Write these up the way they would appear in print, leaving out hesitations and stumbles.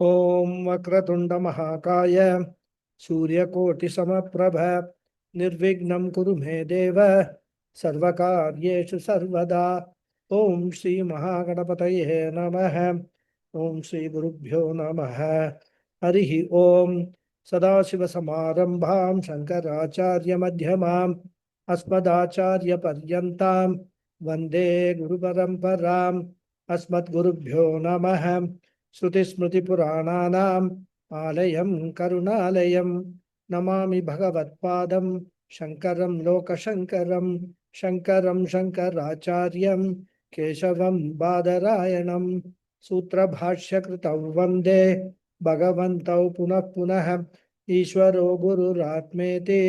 Om Vakratunda Mahakaya Surya Samapprabha Nirvignam Kuru Me Deva Sarvakaryeshu Sarvada Om Shri Mahaganapataye Namaha Om Shri Gurubhyo Namaha Harihi Om Sadashiva Samarambham Shankaracharya Madhyamam Asmadacharya Paryantam Vande Guru Paramparam Asmat Gurubhyo Namaha श्रुतिस्मृतिपुराणानाम् आलयं करुणालयं नमामि भगवत्पादं शङ्करं लोकशङ्करं शङ्करं शङ्कराचार्यं केशवं बादरायणं सूत्रभाष्यकृतौ वन्दे भगवन्तौ पुनः पुनः ईश्वरो गुरुरात्मेति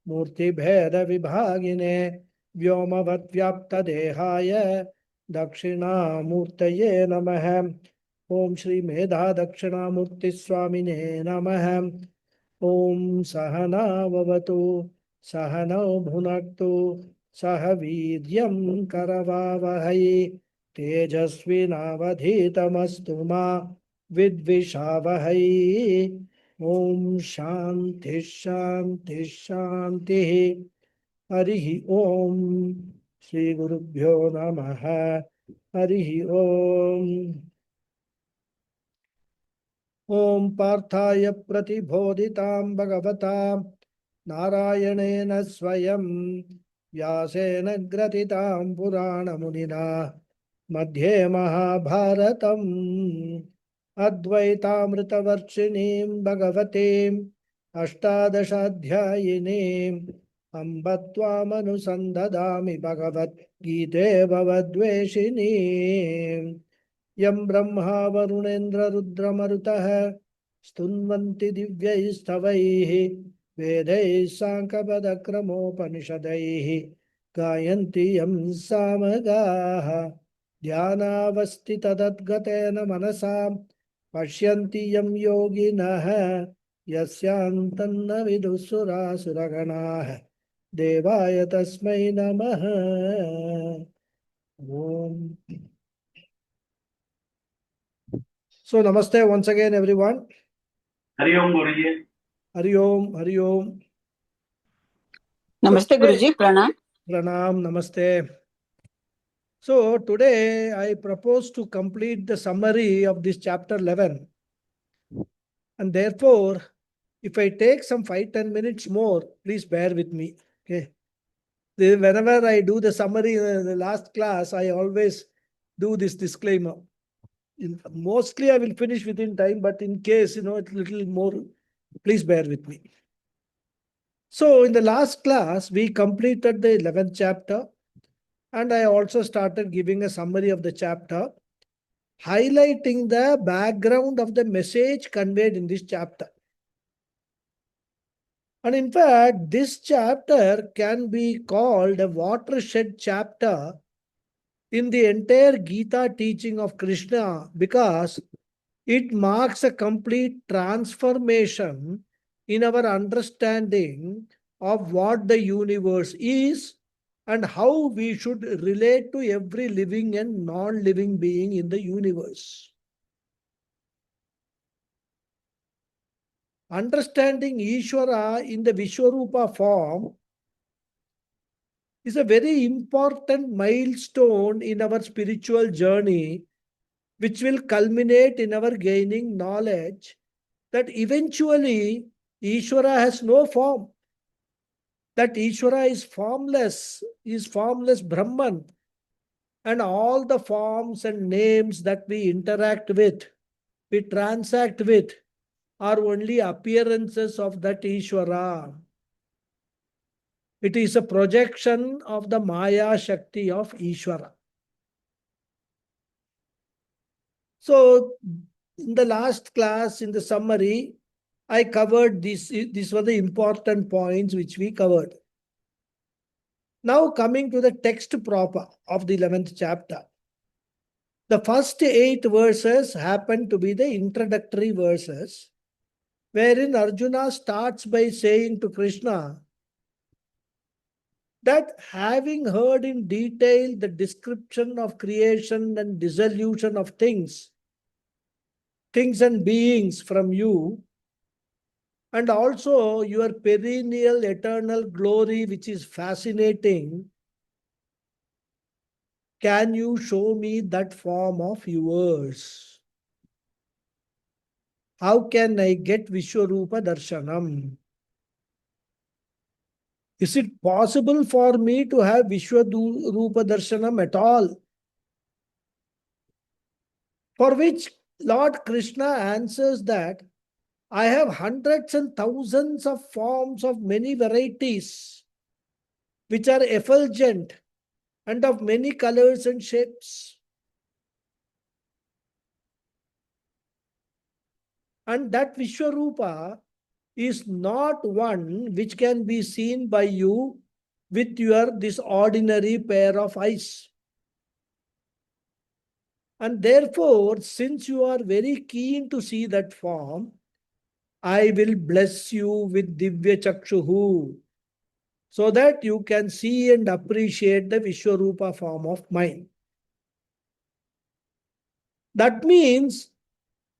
मूर्तिभेदविभागिने व्योमवद्व्याप्तदेहाय दक्षिणामूर्तये नमः। ओम श्री मेधा दक्षिणामूर्ति स्वामिने नमः। ओम सहनाववतु सहनौ भुनक्तु सह वीर्यं करवावहै तेजस्विनावधीतमस्तु मा विद्विषावहै। ओम शांति शांति शांति। हरिः ओम श्री गुरुभ्यो नमः। हरिः ओम। ओम पार्थाय प्रतिबोधितां भगवता नारायणेन स्वयं व्यासेन ग्रथितां पुराणमुनिना मध्ये महाभारतम् अद्वैतामृतवर्षिणीं भगवतीम् अष्टादशाध्यायिनीम् अम्ब त्वामनुसन्दधामि भगवद्गीते भवद्वेषिणीम् यं ब्रह्मा वरुणेन्द्ररुद्रमरुतः स्तुन्वन्ति दिव्यैस्तवैः वेदैः साङ्गपदक्रमोपनिषदैः गायन्ति यं सामगाः ध्यानावस्थिततद्गतेन मनसा पश्यन्ति यं योगिनः यस्यान्तन्न विदुःसुरासुरगणाः देवाय तस्मै नमः। ओम। So, namaste once again, everyone. Hari Om Guruji. Hari Om, Hari Om. Namaste Guruji, Pranam. Pranam, namaste. So, today I propose to complete the summary of this chapter 11. And therefore, if I take some 5-10 minutes more, please bear with me. Okay. Whenever I do the summary in the last class, I always do this disclaimer. Mostly I will finish within time, but in case, it's a little more, please bear with me. So in the last class, we completed the 11th chapter, and I also started giving a summary of the chapter, highlighting the background of the message conveyed in this chapter. And in fact, this chapter can be called a watershed chapter in the entire Gita teaching of Krishna, because it marks a complete transformation in our understanding of what the universe is and how we should relate to every living and non-living being in the universe. Understanding Ishvara in the Vishwarupa form is a very important milestone in our spiritual journey, which will culminate in our gaining knowledge that eventually Ishvara has no form, that Ishvara is formless Brahman, and all the forms and names that we interact with, we transact with, are only appearances of that Ishvara. It is a projection of the Maya Shakti of Ishvara. So, in the last class, in the summary, I covered this. These were the important points which we covered. Now, coming to the text proper of the 11th chapter. The first 8 verses happen to be the introductory verses, wherein Arjuna starts by saying to Krishna that having heard in detail the description of creation and dissolution of things, things and beings from you, and also your perennial eternal glory, which is fascinating. Can you show me that form of yours? How can I get Vishwarupa Darshanam? Is it possible for me to have Vishwarupa Darshanam at all? For which Lord Krishna answers that I have hundreds and thousands of forms of many varieties, which are effulgent and of many colors and shapes. And that Vishwarupa is not one which can be seen by you with your this ordinary pair of eyes. And therefore, since you are very keen to see that form, I will bless you with Divya Chakshuhu, so that you can see and appreciate the Vishwarupa form of mine. That means,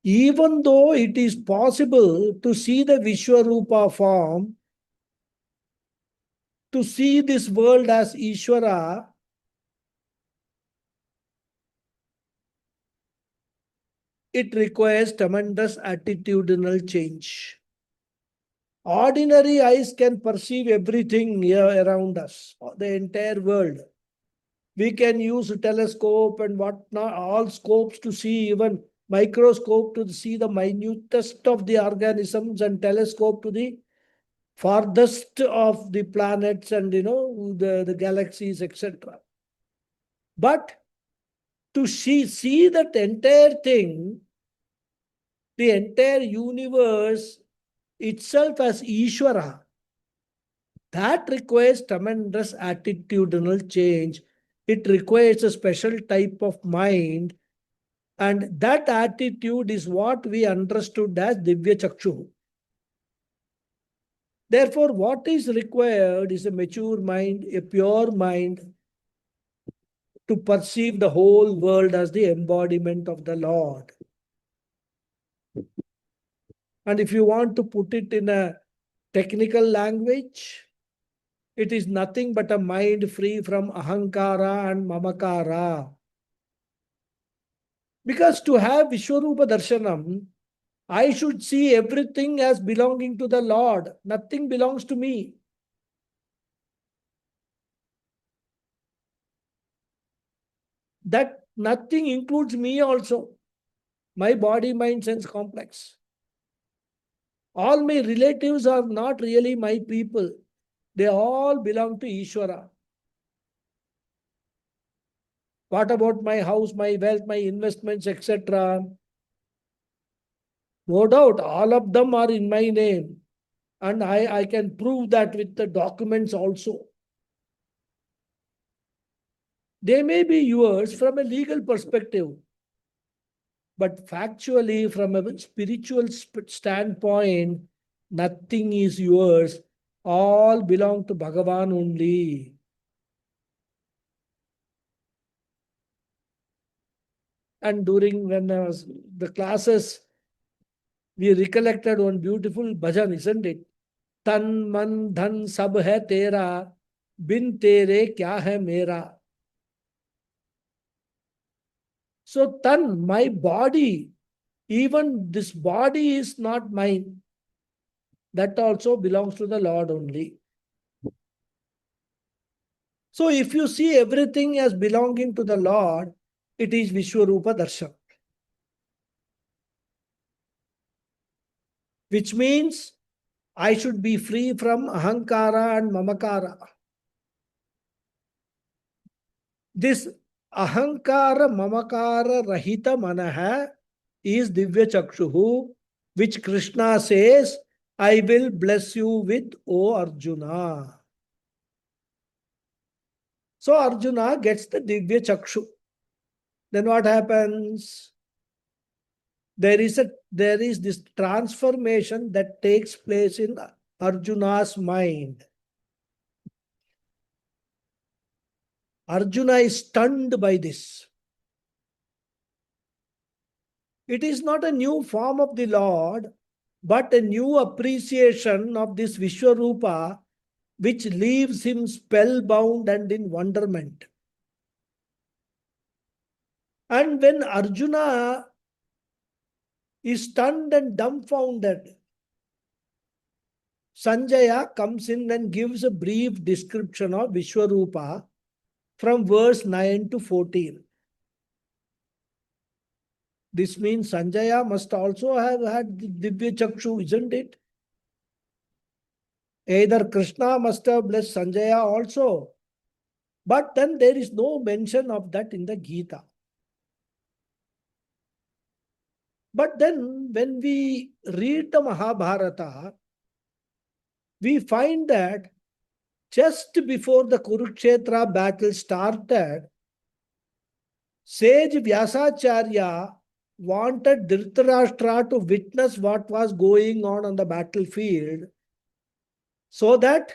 even though it is possible to see the Vishwarupa form, to see this world as Ishvara, it requires tremendous attitudinal change. Ordinary eyes can perceive everything here around us, the entire world. We can use a telescope and whatnot, all scopes to see, even microscope to see the minutest of the organisms, and telescope to the farthest of the planets and the galaxies, etc. But to see that entire thing, the entire universe itself as Ishvara, that requires tremendous attitudinal change. It requires a special type of mind, and that attitude is what we understood as Divya Chakshu. Therefore, what is required is a mature mind, a pure mind, to perceive the whole world as the embodiment of the Lord. And if you want to put it in a technical language, it is nothing but a mind free from ahankara and mamakara. Because to have Vishwarupa Darshanam, I should see everything as belonging to the Lord. Nothing belongs to me. That nothing includes me also. My body, mind, sense complex. All my relatives are not really my people. They all belong to Ishvara. What about my house, my wealth, my investments, etc.? No doubt, all of them are in my name. And I can prove that with the documents also. They may be yours from a legal perspective, but factually, from a spiritual standpoint, nothing is yours. All belong to Bhagavan only. And during when I was the classes, we recollected one beautiful bhajan, isn't it? Tan man dhan sab hai tera, bin tere kya hai mera. So tan, my body, even this body is not mine. That also belongs to the Lord only. So if you see everything as belonging to the Lord, it is Vishwarupa Darshan. Which means I should be free from ahankara and mamakara. This ahankara mamakara rahita manaha is Divya Chakshuhu, which Krishna says, I will bless you with, O Arjuna. So Arjuna gets the Divya Chakshu. Then what happens? There is this transformation that takes place in Arjuna's mind. Arjuna is stunned by this. it is not a new form of the Lord, but a new appreciation of this Vishwarupa, which leaves him spellbound and in wonderment. And when Arjuna is stunned and dumbfounded, Sanjaya comes in and gives a brief description of Vishwarupa from verse 9 to 14. This means Sanjaya must also have had Divya Chakshu, isn't it? Either Krishna must have blessed Sanjaya also. But then there is no mention of that in the Gita. But then when we read the Mahabharata, we find that just before the Kurukshetra battle started, sage Vyasacharya wanted Dhritarashtra to witness what was going on the battlefield so that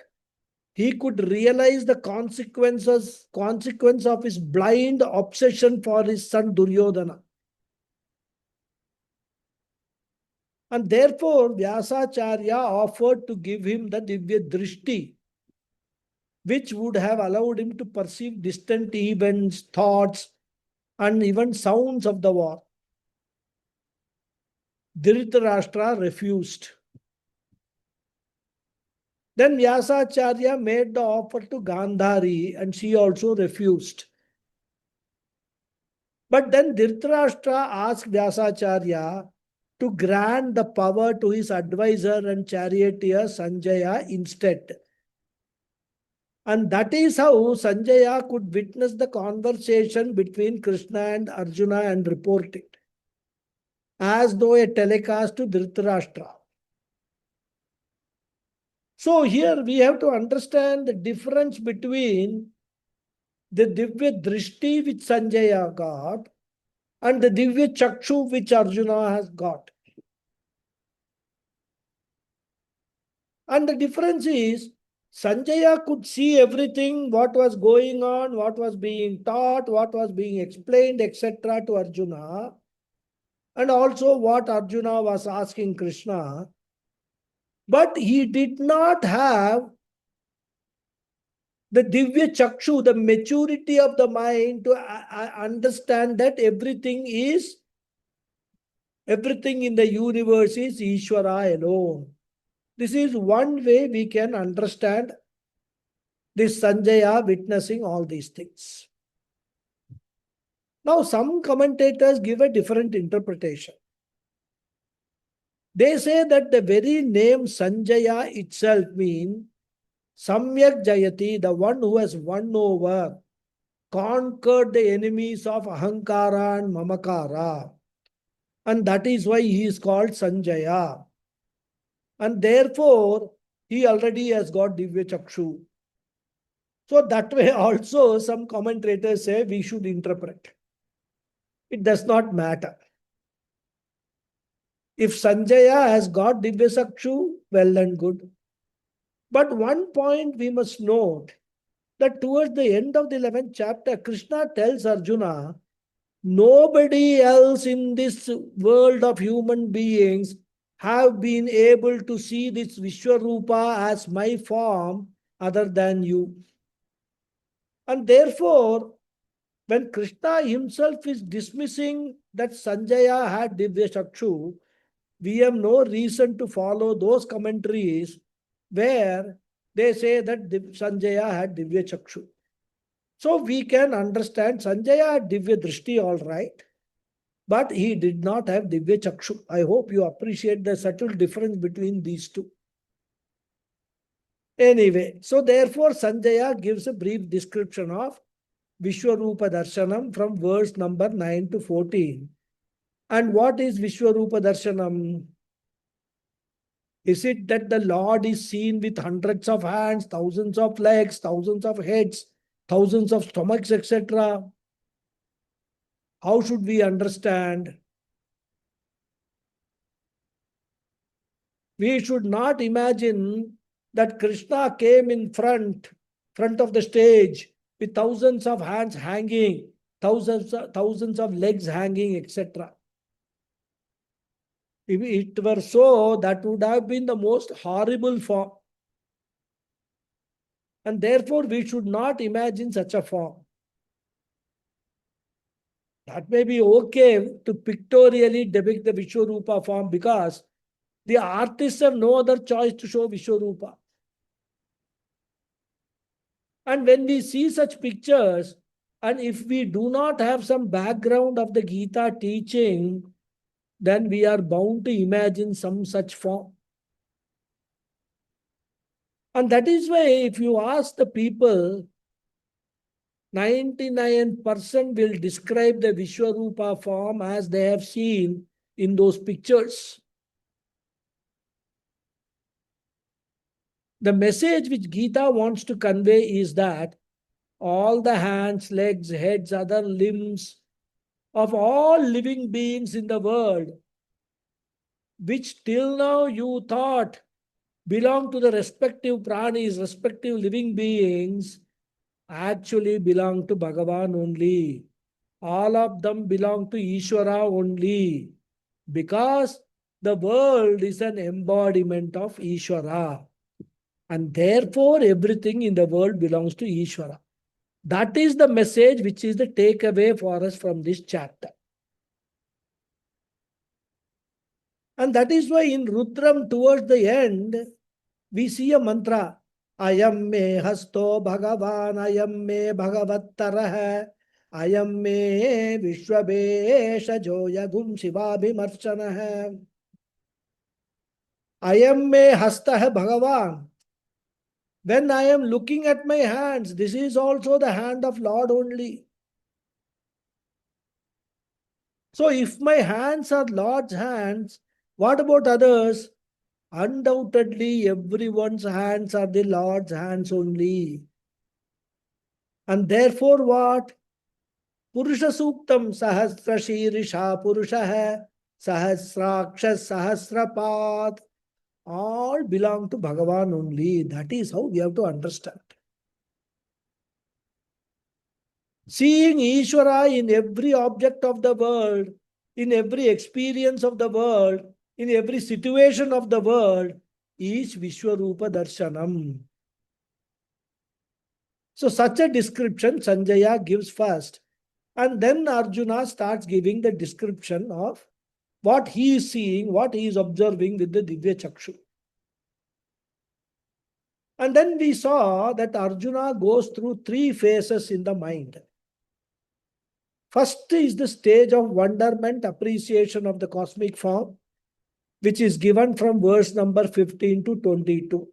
he could realize the consequence of his blind obsession for his son Duryodhana. And therefore, Vyasacharya offered to give him the Divya Drishti, which would have allowed him to perceive distant events, thoughts, and even sounds of the war. Dhritarashtra refused. Then Vyasacharya made the offer to Gandhari and she also refused. But then Dhritarashtra asked Vyasacharya to grant the power to his advisor and charioteer Sanjaya instead. And that is how Sanjaya could witness the conversation between Krishna and Arjuna and report it, as though a telecast to Dhritarashtra. So here we have to understand the difference between the Divya Drishti which Sanjaya got and the Divya Chakshu which Arjuna has got. And the difference is Sanjaya could see everything, what was going on, what was being taught, what was being explained, etc. to Arjuna, and also what Arjuna was asking Krishna. But he did not have the Divya Chakshu, the maturity of the mind to understand that everything in the universe is Ishvara alone. This is one way we can understand this Sanjaya witnessing all these things. Now, some commentators give a different interpretation. They say that the very name Sanjaya itself means Samyak Jayati, the one who has won over, conquered the enemies of Ahankara and Mamakara. And that is why he is called Sanjaya. And therefore, he already has got Divya Chakshu. So that way also some commentators say we should interpret. It does not matter. If Sanjaya has got Divya Chakshu, well and good. But one point we must note that towards the end of the 11th chapter, Krishna tells Arjuna, nobody else in this world of human beings have been able to see this Vishwarupa as my form other than you. And therefore, when Krishna himself is dismissing that Sanjaya had Divya Chakshu, we have no reason to follow those commentaries where they say that Sanjaya had Divya Chakshu. So we can understand Sanjaya had Divya Drishti, all right, but he did not have Divya Chakshu. I hope you appreciate the subtle difference between these two. Anyway, so therefore Sanjaya gives a brief description of Vishwarupa Darshanam from verse number 9 to 14. And what is Vishwarupa Darshanam? Is it that the Lord is seen with hundreds of hands, thousands of legs, thousands of heads, thousands of stomachs, etc.? How should we understand? We should not imagine that Krishna came in front of the stage with thousands of hands hanging, thousands of legs hanging, etc. If it were so, that would have been the most horrible form. And therefore, we should not imagine such a form. That may be okay to pictorially depict the Vishwarupa form because the artists have no other choice to show Vishwarupa. And when we see such pictures, and if we do not have some background of the Gita teaching, then we are bound to imagine some such form. And that is why if you ask the people, 99% will describe the Vishwarupa form as they have seen in those pictures. The message which Gita wants to convey is that all the hands, legs, heads, other limbs of all living beings in the world, which till now you thought belong to the respective pranis, respective living beings, actually belong to Bhagavan only. All of them belong to Ishvara only. Because the world is an embodiment of Ishvara. And therefore, everything in the world belongs to Ishvara. That is the message which is the takeaway for us from this chapter. And that is why in Rudram, towards the end, we see a mantra. Ayam me hasto Bhagavan, ayam me Bhagavattarah, ayam me Vishwabesha Joyagum Shivabhimarchanah. Ayam me hastah Bhagavan. When I am looking at my hands, this is also the hand of Lord only. So if my hands are Lord's hands, what about others? Undoubtedly, everyone's hands are the Lord's hands only. And therefore what? Purusha Suktam Sahasra Shirisha Purusha Sahasrakshas Sahasrapad. All belong to Bhagavan only. That is how we have to understand. Seeing Ishvara in every object of the world, in every experience of the world, in every situation of the world, is Vishwarupa Darshanam. So such a description Sanjaya gives first. And then Arjuna starts giving the description of what he is seeing, what he is observing with the Divya Chakshu. And then we saw that Arjuna goes through three phases in the mind. First is the stage of wonderment, appreciation of the cosmic form, which is given from verse number 15 to 22.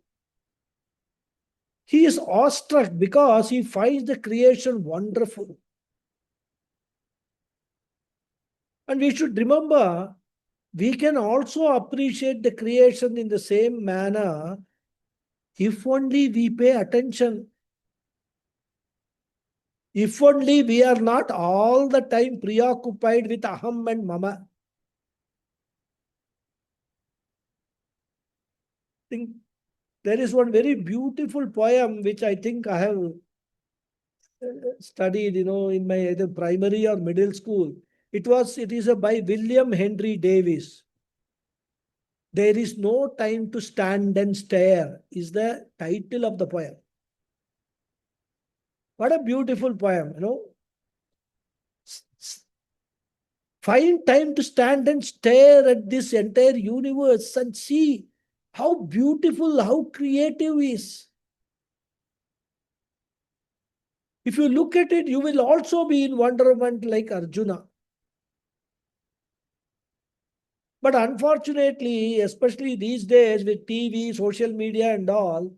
He is awestruck because he finds the creation wonderful. And we should remember, we can also appreciate the creation in the same manner if only we pay attention. If only we are not all the time preoccupied with aham and mama. I think there is one very beautiful poem which I think I have studied, in my either primary or middle school. It is by William Henry Davis. There is no time to stand and stare is the title of the poem. What a beautiful poem, Find time to stand and stare at this entire universe and see how beautiful, how creative is. If you look at it, you will also be in wonderment like Arjuna. But unfortunately, especially these days with TV, social media and all,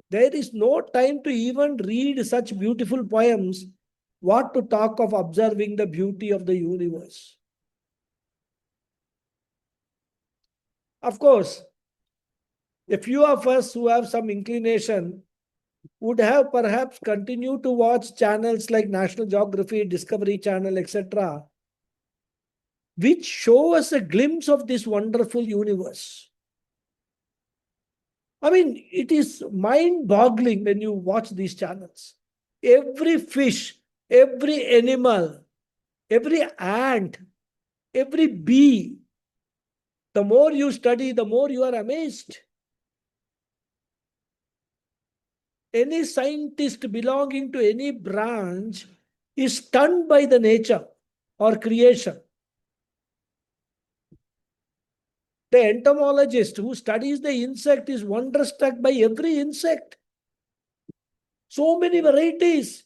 there is no time to even read such beautiful poems. What to talk of observing the beauty of the universe? Of course, a few of us who have some inclination would have perhaps continued to watch channels like National Geography, Discovery Channel, etc., which show us a glimpse of this wonderful universe. I mean, it is mind-boggling when you watch these channels. Every fish, every animal, every ant, every bee, The more you study, the more you are amazed. Any scientist belonging to any branch is stunned by the nature or creation. The entomologist who studies the insect is wonderstruck by every insect. So many varieties.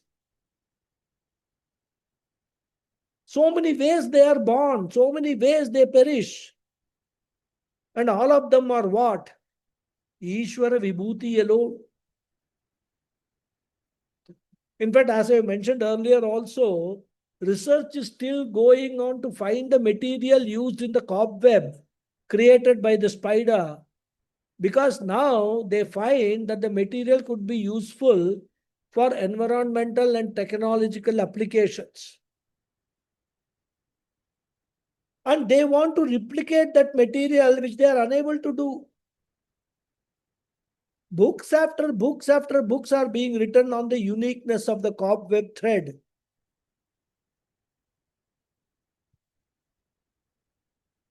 So many ways they are born. So many ways they perish. And all of them are what? Ishvara Vibhuti alone. In fact, as I mentioned earlier also, research is still going on to find the material used in the cobweb created by the spider, because now they find that the material could be useful for environmental and technological applications. And they want to replicate that material, which they are unable to do. Books after books after books are being written on the uniqueness of the cobweb thread.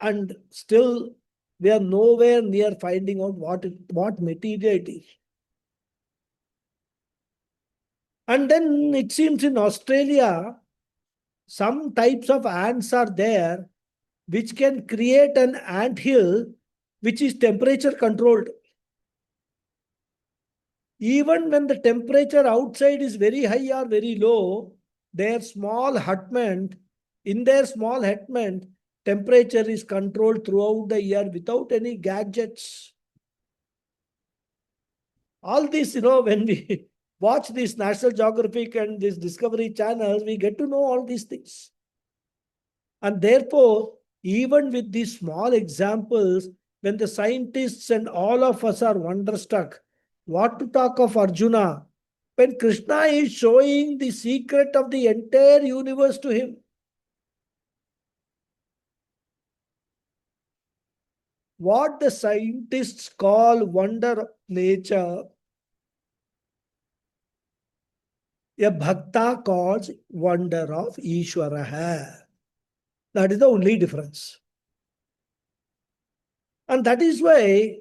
And still, we are nowhere near finding out what material it is. And then it seems in Australia, some types of ants are there which can create an ant hill which is temperature controlled. Even when the temperature outside is very high or very low, their small hutment, in their small hutment, temperature is controlled throughout the year without any gadgets. All this, when we watch these National Geographic and these Discovery channels, we get to know all these things. And therefore, even with these small examples, when the scientists and all of us are wonderstruck, what to talk of Arjuna, when Krishna is showing the secret of the entire universe to him? What the scientists call wonder of nature, a bhakta calls wonder of Ishvara. That is the only difference. And that is why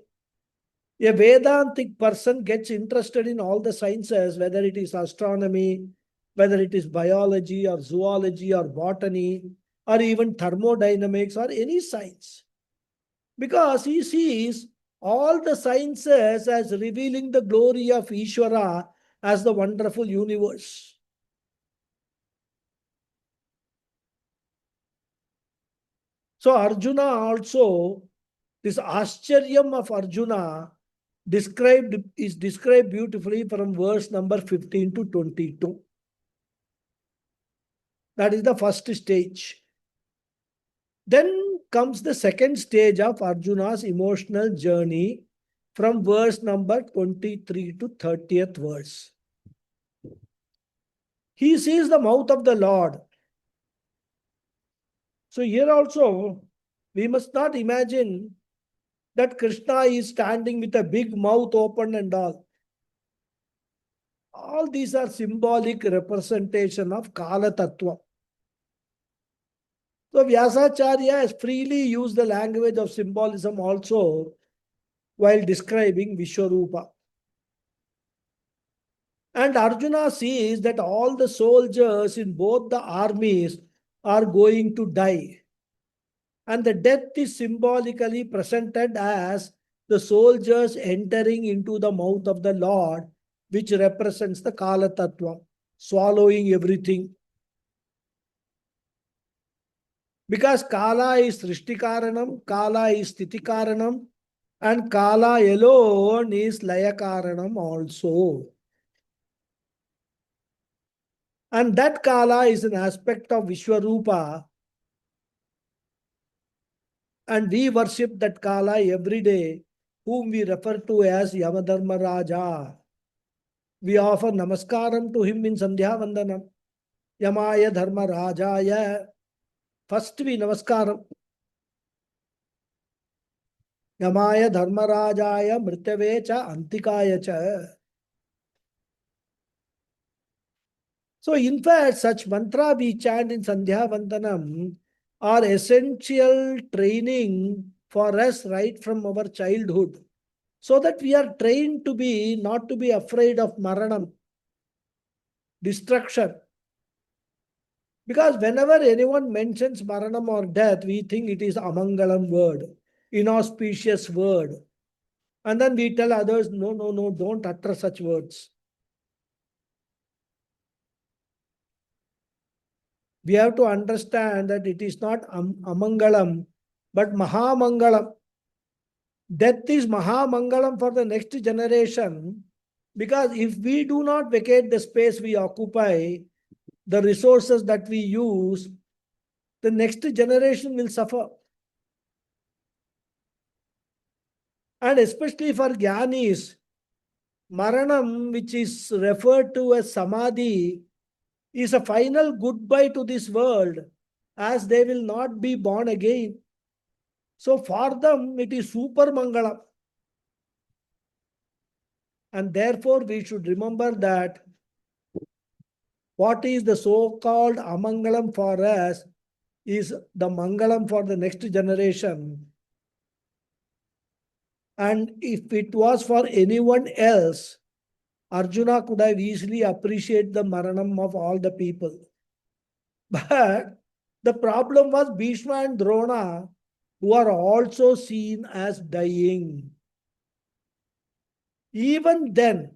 a Vedantic person gets interested in all the sciences, whether it is astronomy, whether it is biology or zoology or botany, or even thermodynamics or any science. Because he sees all the sciences as revealing the glory of Ishvara as the wonderful universe. So Arjuna also, this Ascharyam of Arjuna is described beautifully from verse number 15 to 22. That is the first stage. Then comes the second stage of Arjuna's emotional journey from verse number 23 to 30th verse. He sees the mouth of the Lord. So here also, we must not imagine that Krishna is standing with a big mouth open and all. All these are symbolic representation of Kala Tattva. So Vyasacharya has freely used the language of symbolism also while describing Vishwarupa. And Arjuna sees that all the soldiers in both the armies are going to die. And the death is symbolically presented as the soldiers entering into the mouth of the Lord, which represents the Kala Tattva, swallowing everything. Because Kala is Srishti Karanam, Kala is Sthiti Karanam, and Kala alone is Laya Karanam also. And that Kala is an aspect of Vishwarupa, and we worship that Kala every day, whom we refer to as Yamadharma Raja. We offer Namaskaram to him in Sandhya Vandanam. Yamaya Dharma Rajaya. First we Namaskaram. Yamaya Dharma Rajaya Mrityave cha Antikaya cha. So in fact, such mantra we chant in Sandhya Vandanam are essential training for us right from our childhood, so that we are trained to be not to be afraid of maranam, destruction. Because whenever anyone mentions maranam or death, we think it is amangalam word, inauspicious word. And then we tell others, no, no, no, don't utter such words. We have to understand that it is not amangalam, but mahamangalam. Death is mahamangalam for the next generation, because if we do not vacate the space we occupy, the resources that we use, the next generation will suffer. And especially for Gyanis, Maranam, which is referred to as Samadhi, is a final goodbye to this world, as they will not be born again. So for them, it is super Mangalam. And therefore, we should remember that what is the so-called Amangalam for us is the Mangalam for the next generation. And if it was for anyone else, Arjuna could have easily appreciated the Maranam of all the people. But the problem was Bhishma and Drona, who are also seen as dying. Even then,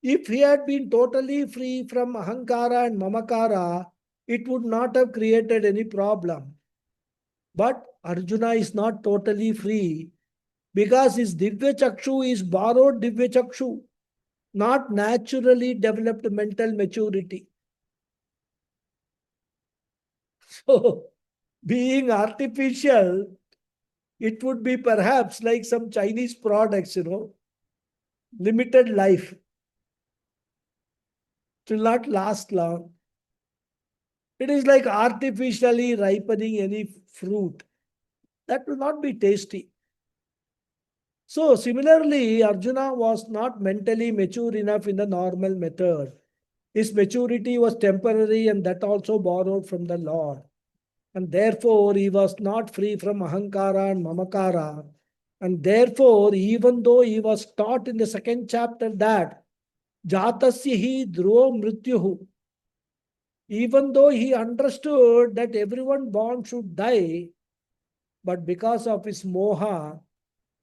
if he had been totally free from Ahankara and Mamakara, it would not have created any problem. But Arjuna is not totally free, because his Divya Chakshu is borrowed Divya Chakshu, not naturally developed mental maturity. So, being artificial, it would be perhaps like some Chinese products, limited life. It will not last long. It is like artificially ripening any fruit. That will not be tasty. So, similarly, Arjuna was not mentally mature enough in the normal method. His maturity was temporary, and that also borrowed from the Lord. And therefore, he was not free from Ahankara and Mamakara. And therefore, even though he was taught in the second chapter that Jatasya hi dhruva mrityuhu, even though he understood that everyone born should die, but because of his moha,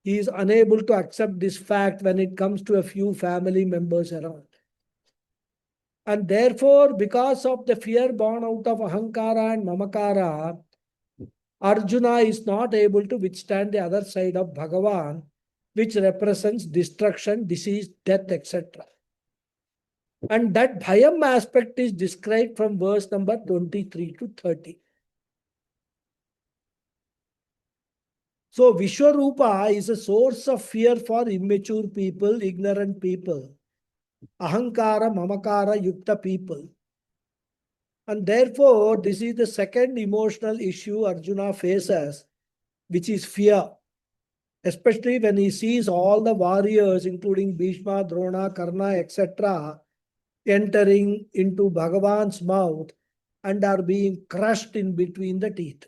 he is unable to accept this fact when it comes to a few family members around. And therefore, because of the fear born out of Ahankara and Mamakara, Arjuna is not able to withstand the other side of Bhagavan, which represents destruction, disease, death, etc. And that bhayam aspect is described from verse number 23 to 30. So Vishwarupa is a source of fear for immature people, ignorant people, Ahankara, Mamakara, Yukta people. And therefore, this is the second emotional issue Arjuna faces, which is fear. Especially when he sees all the warriors, including Bhishma, Drona, Karna, etc., entering into Bhagavan's mouth and are being crushed in between the teeth.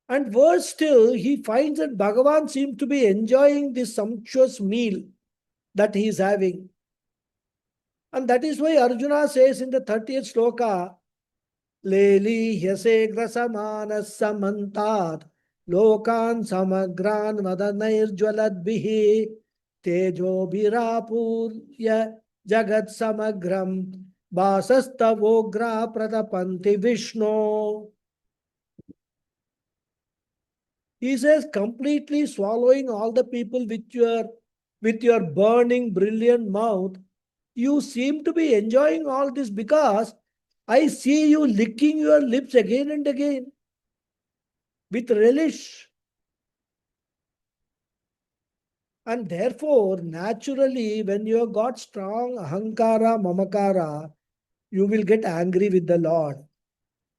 And worse still, he finds that Bhagavan seems to be enjoying this sumptuous meal that he is having. And that is why Arjuna says in the 30th sloka, Leli hyase grasamanas samantat lokan samagran vadanair jwaladbihi tejo birapurya jagat samagram vasastavogra pratapanti Vishnu. He says, completely swallowing all the people with your burning, brilliant mouth, you seem to be enjoying all this because I see you licking your lips again and again with relish. And therefore, naturally, when you have got strong ahankara, mamakara, you will get angry with the Lord.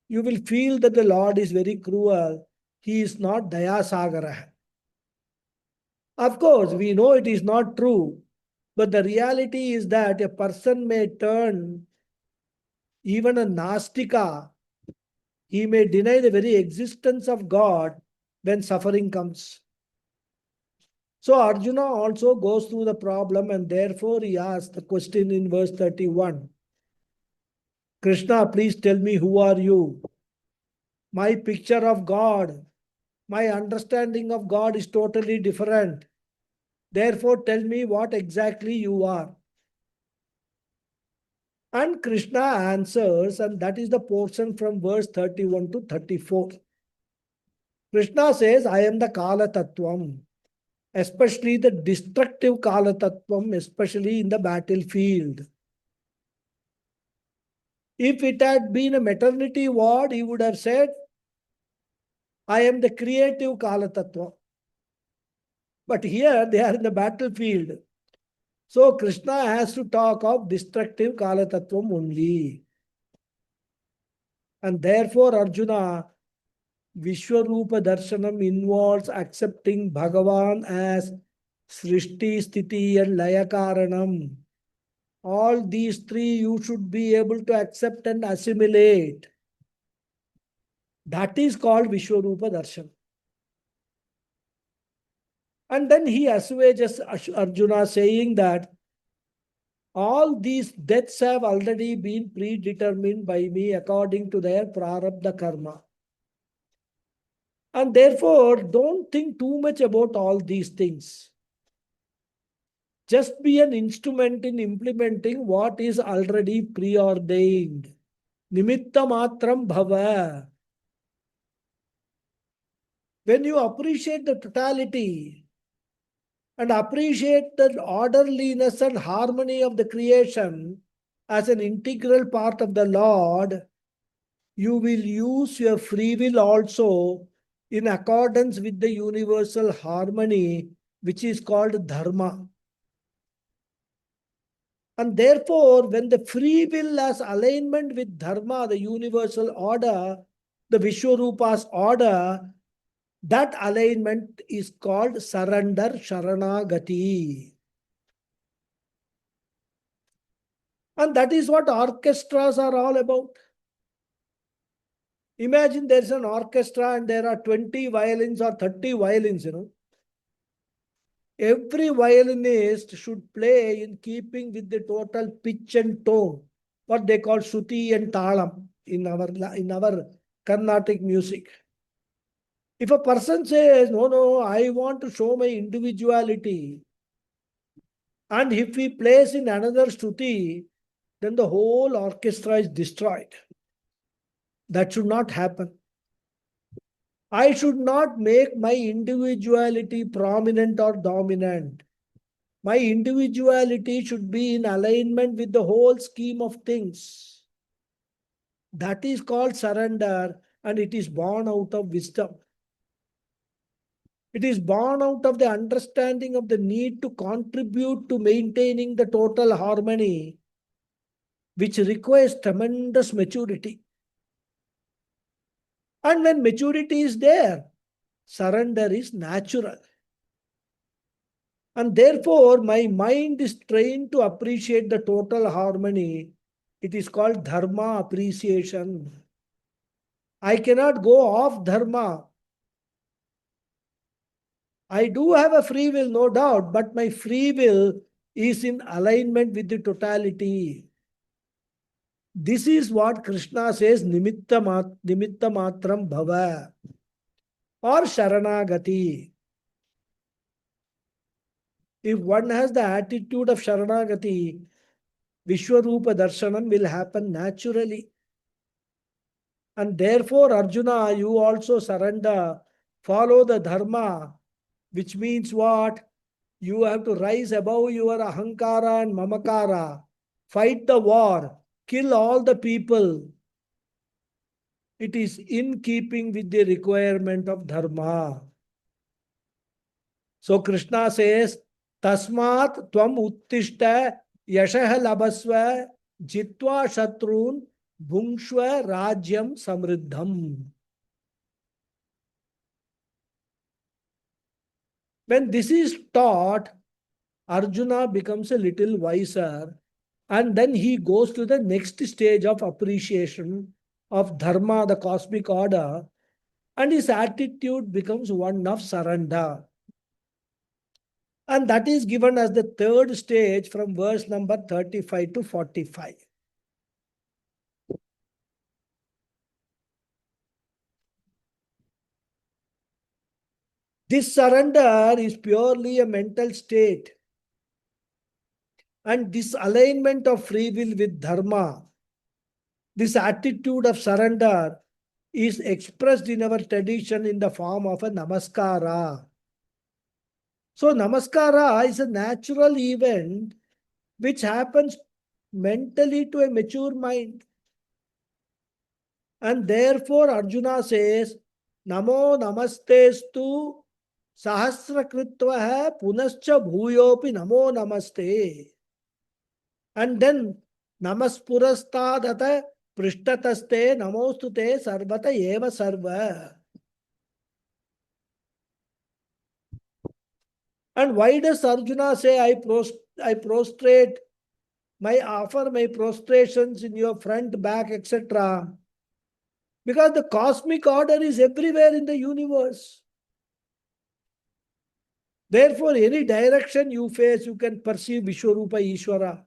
You will feel that the Lord is very cruel. He is not Dayasagara. Of course, we know it is not true, but the reality is that a person may turn even a Nastika. He may deny the very existence of God when suffering comes. So Arjuna also goes through the problem, and therefore he asks the question in verse 31. Krishna, please tell me, who are you? My picture of God, my understanding of God is totally different. Therefore, tell me what exactly you are. And Krishna answers, and that is the portion from verse 31 to 34. Krishna says, I am the Kala Tattvam, especially the destructive Kala Tattvam, especially in the battlefield. If it had been a maternity ward, he would have said, I am the creative Kala Tattva. But here they are in the battlefield. So Krishna has to talk of destructive Kala Tattvam only. And therefore, Arjuna, Vishwarupa Darshanam involves accepting Bhagavan as Srishti, Sthiti, and Laya Karanam. All these three you should be able to accept and assimilate. That is called Vishwarupa Darshan. And then he assuages Arjuna, saying that all these deaths have already been predetermined by me according to their prarabdha karma. And therefore, don't think too much about all these things. Just be an instrument in implementing what is already preordained. Nimitta matram bhava. When you appreciate the totality and appreciate the orderliness and harmony of the creation as an integral part of the Lord, you will use your free will also in accordance with the universal harmony, which is called dharma. And therefore, when the free will has alignment with dharma, the universal order, the Vishwarupa's order, that alignment is called surrender, sharanagati. And that is what orchestras are all about. Imagine there's an orchestra and there are 20 violins or 30 violins, Every violinist should play in keeping with the total pitch and tone, what they call Shruti and Talam in our Carnatic music. If a person says, no, I want to show my individuality, and if he plays in another Shruti, then the whole orchestra is destroyed. That should not happen. I should not make my individuality prominent or dominant. My individuality should be in alignment with the whole scheme of things. That is called surrender, and it is born out of wisdom. It is born out of the understanding of the need to contribute to maintaining the total harmony, which requires tremendous maturity. And when maturity is there, surrender is natural. And therefore, my mind is trained to appreciate the total harmony. It is called dharma appreciation. I cannot go off dharma. I do have a free will, no doubt, but my free will is in alignment with the totality. This is what Krishna says, nimitta matram bhava or sharanagati. If one has the attitude of sharanagati, Vishwarupa darshanam will happen naturally. And therefore, Arjuna, you also surrender, follow the dharma, which means what? You have to rise above your ahankara and mamakara, fight the war, kill all the people. It is in keeping with the requirement of dharma. So Krishna says, Tasmat tvam uttishta yashah labasva jitva shatrun bhungshva rajyam samriddham. When this is taught, Arjuna becomes a little wiser, and then he goes to the next stage of appreciation of dharma, the cosmic order, and his attitude becomes one of surrender. And that is given as the third stage from verse number 35 to 45. This surrender is purely a mental state, and this alignment of free will with dharma, this attitude of surrender is expressed in our tradition in the form of a namaskara. So, namaskara is a natural event which happens mentally to a mature mind. And therefore, Arjuna says, Namo namastestu sahasrakritvaha punascha bhuyopi namo namaste. And then namaspurastadata prishtataste namostute sarvata eva sarva. And why does Arjuna say, I prostrate, my offer my prostrations in your front, back, etc.? Because the cosmic order is everywhere in the universe. Therefore, any direction you face, you can perceive Vishwarupa Ishvara.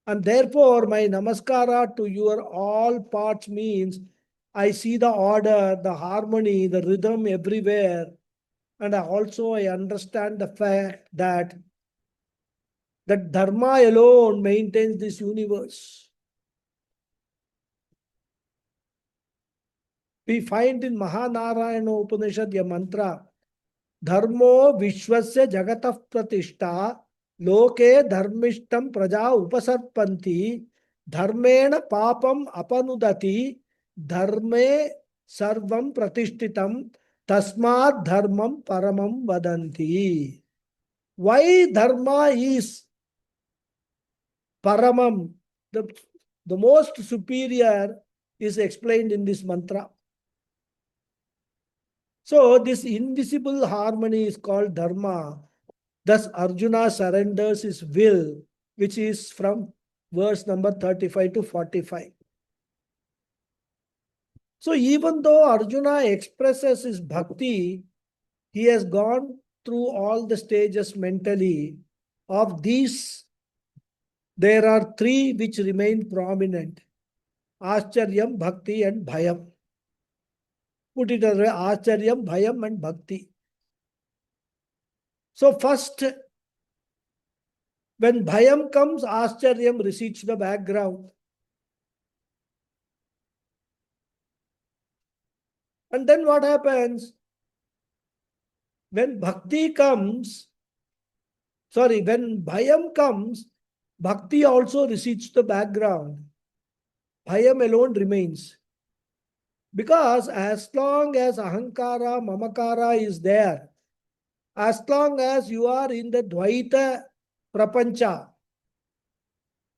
And therefore, my namaskara to your all parts means I see the order, the harmony, the rhythm everywhere. And I understand the fact that dharma alone maintains this universe. We find in Mahanarayana Upanishad a mantra, Dharmo Vishwasya Jagatah Pratishta Loke Dharmishtam Praja Upasarpanti Dharmena Papam Apanudati Dharme Sarvam Pratishtitam Tasmad Dharmam Paramam Vadanti. Why dharma is paramam, the most superior, is explained in this mantra. So this invisible harmony is called dharma. Thus Arjuna surrenders his will, which is from verse number 35 to 45. So even though Arjuna expresses his bhakti, he has gone through all the stages mentally. Of these, there are three which remain prominent: Acharyam, Bhakti, and Bhayam. Put it as Acharyam, Bhayam, and Bhakti. So first, when Bhayam comes, Acharyam recedes to the background. And then what happens? When Bhakti comes, when Bhayam comes, Bhakti also recedes to the background. Bhayam alone remains. Because as long as Ahankara, Mamakara is there, as long as you are in the Dvaita Prapancha,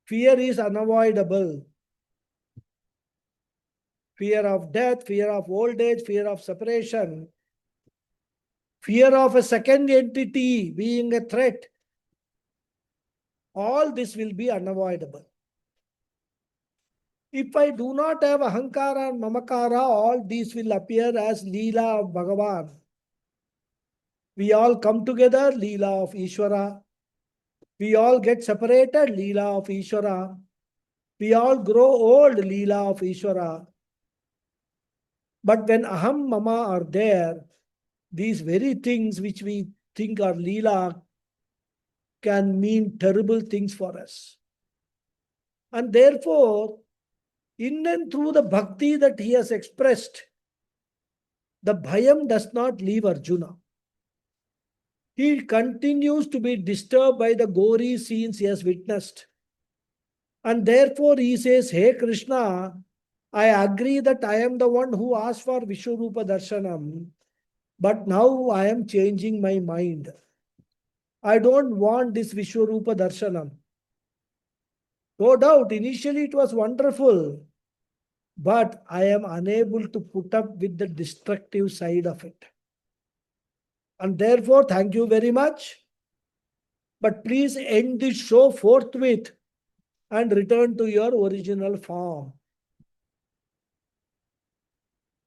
fear is unavoidable. Fear of death, fear of old age, fear of separation, fear of a second entity being a threat. All this will be unavoidable. If I do not have Ahankara and Mamakara, all these will appear as Leela of Bhagawad. We all come together, Leela of Ishvara. We all get separated, Leela of Ishvara. We all grow old, Leela of Ishvara. But when Aham, Mama are there, these very things which we think are Leela can mean terrible things for us. And therefore, in and through the bhakti that he has expressed, the bhayam does not leave Arjuna. He continues to be disturbed by the gory scenes he has witnessed. And therefore he says, Hey Krishna, I agree that I am the one who asked for Vishwarupa Darshanam, but now I am changing my mind. I don't want this Vishwarupa Darshanam. No doubt, initially it was wonderful, but I am unable to put up with the destructive side of it. And therefore, thank you very much. But please end this show forthwith and return to your original form.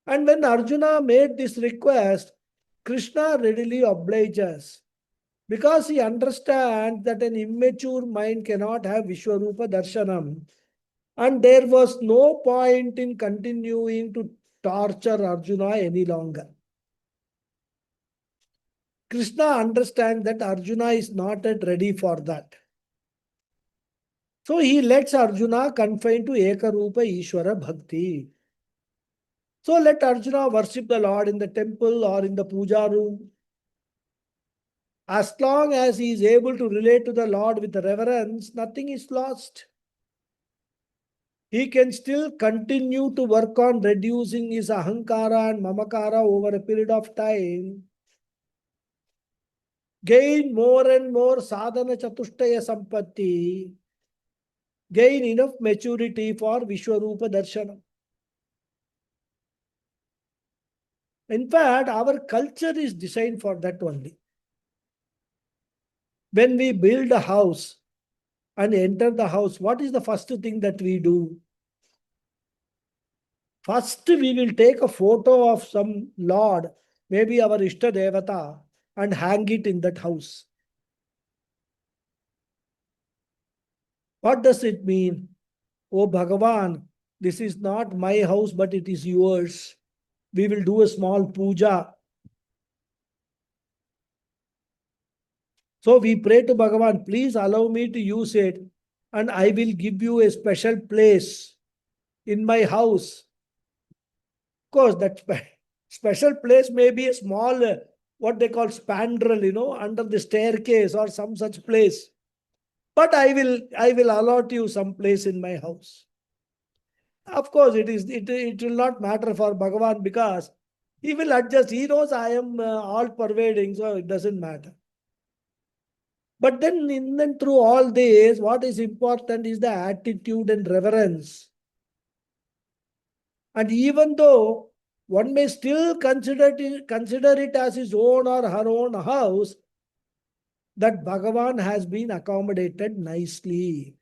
And when Arjuna made this request, Krishna readily obliges because he understands that an immature mind cannot have Vishwarupa Darshanam. And there was no point in continuing to torture Arjuna any longer. Krishna understands that Arjuna is not yet ready for that. So he lets Arjuna confine to Ekarupa Ishwara Bhakti. So let Arjuna worship the Lord in the temple or in the puja room. As long as he is able to relate to the Lord with reverence, nothing is lost. He can still continue to work on reducing his ahankara and mamakara over a period of time, gain more and more sadhana chatushtaya sampatti, gain enough maturity for Vishwarupa Darshana. In fact, our culture is designed for that only. When we build a house and enter the house, what is the first thing that we do? First, we will take a photo of some Lord, maybe our Ishta Devata, and hang it in that house. What does it mean? Oh Bhagavan, this is not my house, but it is yours. We will do a small puja. So we pray to Bhagavan, please allow me to use it, and I will give you a special place in my house. Of course, that special place may be a small, what they call spandrel, under the staircase or some such place. But I will allot you some place in my house. Of course, it will not matter for Bhagavan because he will adjust. He knows I am all pervading, so it doesn't matter. But then in and through all this, what is important is the attitude and reverence. And even though one may still consider it as his own or her own house, that Bhagavan has been accommodated nicely.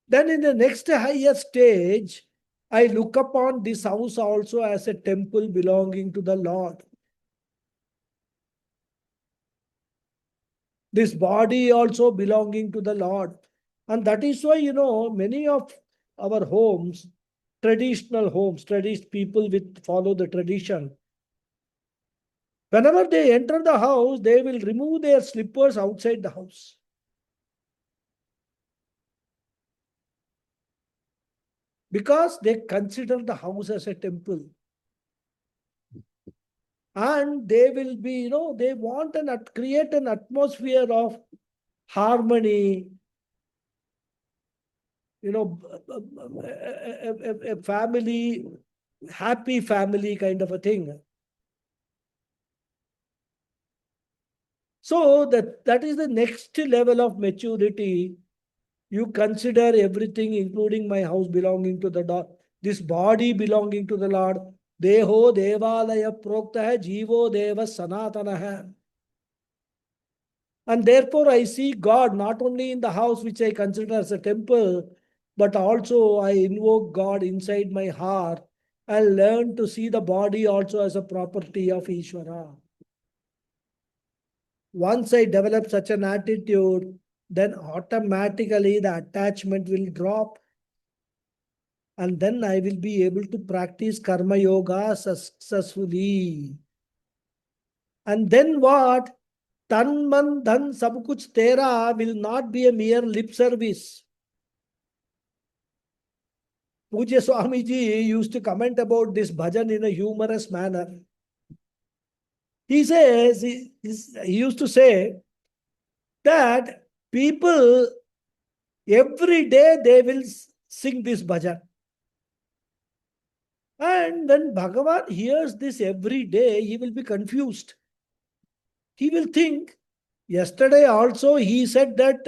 Then in the next higher stage, I look upon this house also as a temple belonging to the Lord. This body also belonging to the Lord. And that is why, many of our homes, traditional homes, people with follow the tradition. Whenever they enter the house, they will remove their slippers outside the house. Because they consider the house as a temple. And they will be, they want to create an atmosphere of harmony, a family, happy family kind of a thing. So that is the next level of maturity. You consider everything, including my house belonging to the Lord, this body belonging to the Lord. Deho devalaya prokta hai, jivo deva sanatana hai. And therefore I see God not only in the house which I consider as a temple, but also I invoke God inside my heart. I learn to see the body also as a property of Ishvara. Once I develop such an attitude, then automatically the attachment will drop. And then I will be able to practice karma yoga successfully. And then what? Tan man dhan sab kuch tera will not be a mere lip service. Pujya Swamiji used to comment about this bhajan in a humorous manner. He says, he used to say that people every day they will sing this bhajan. And when Bhagavan hears this every day, he will be confused. He will think, yesterday also he said that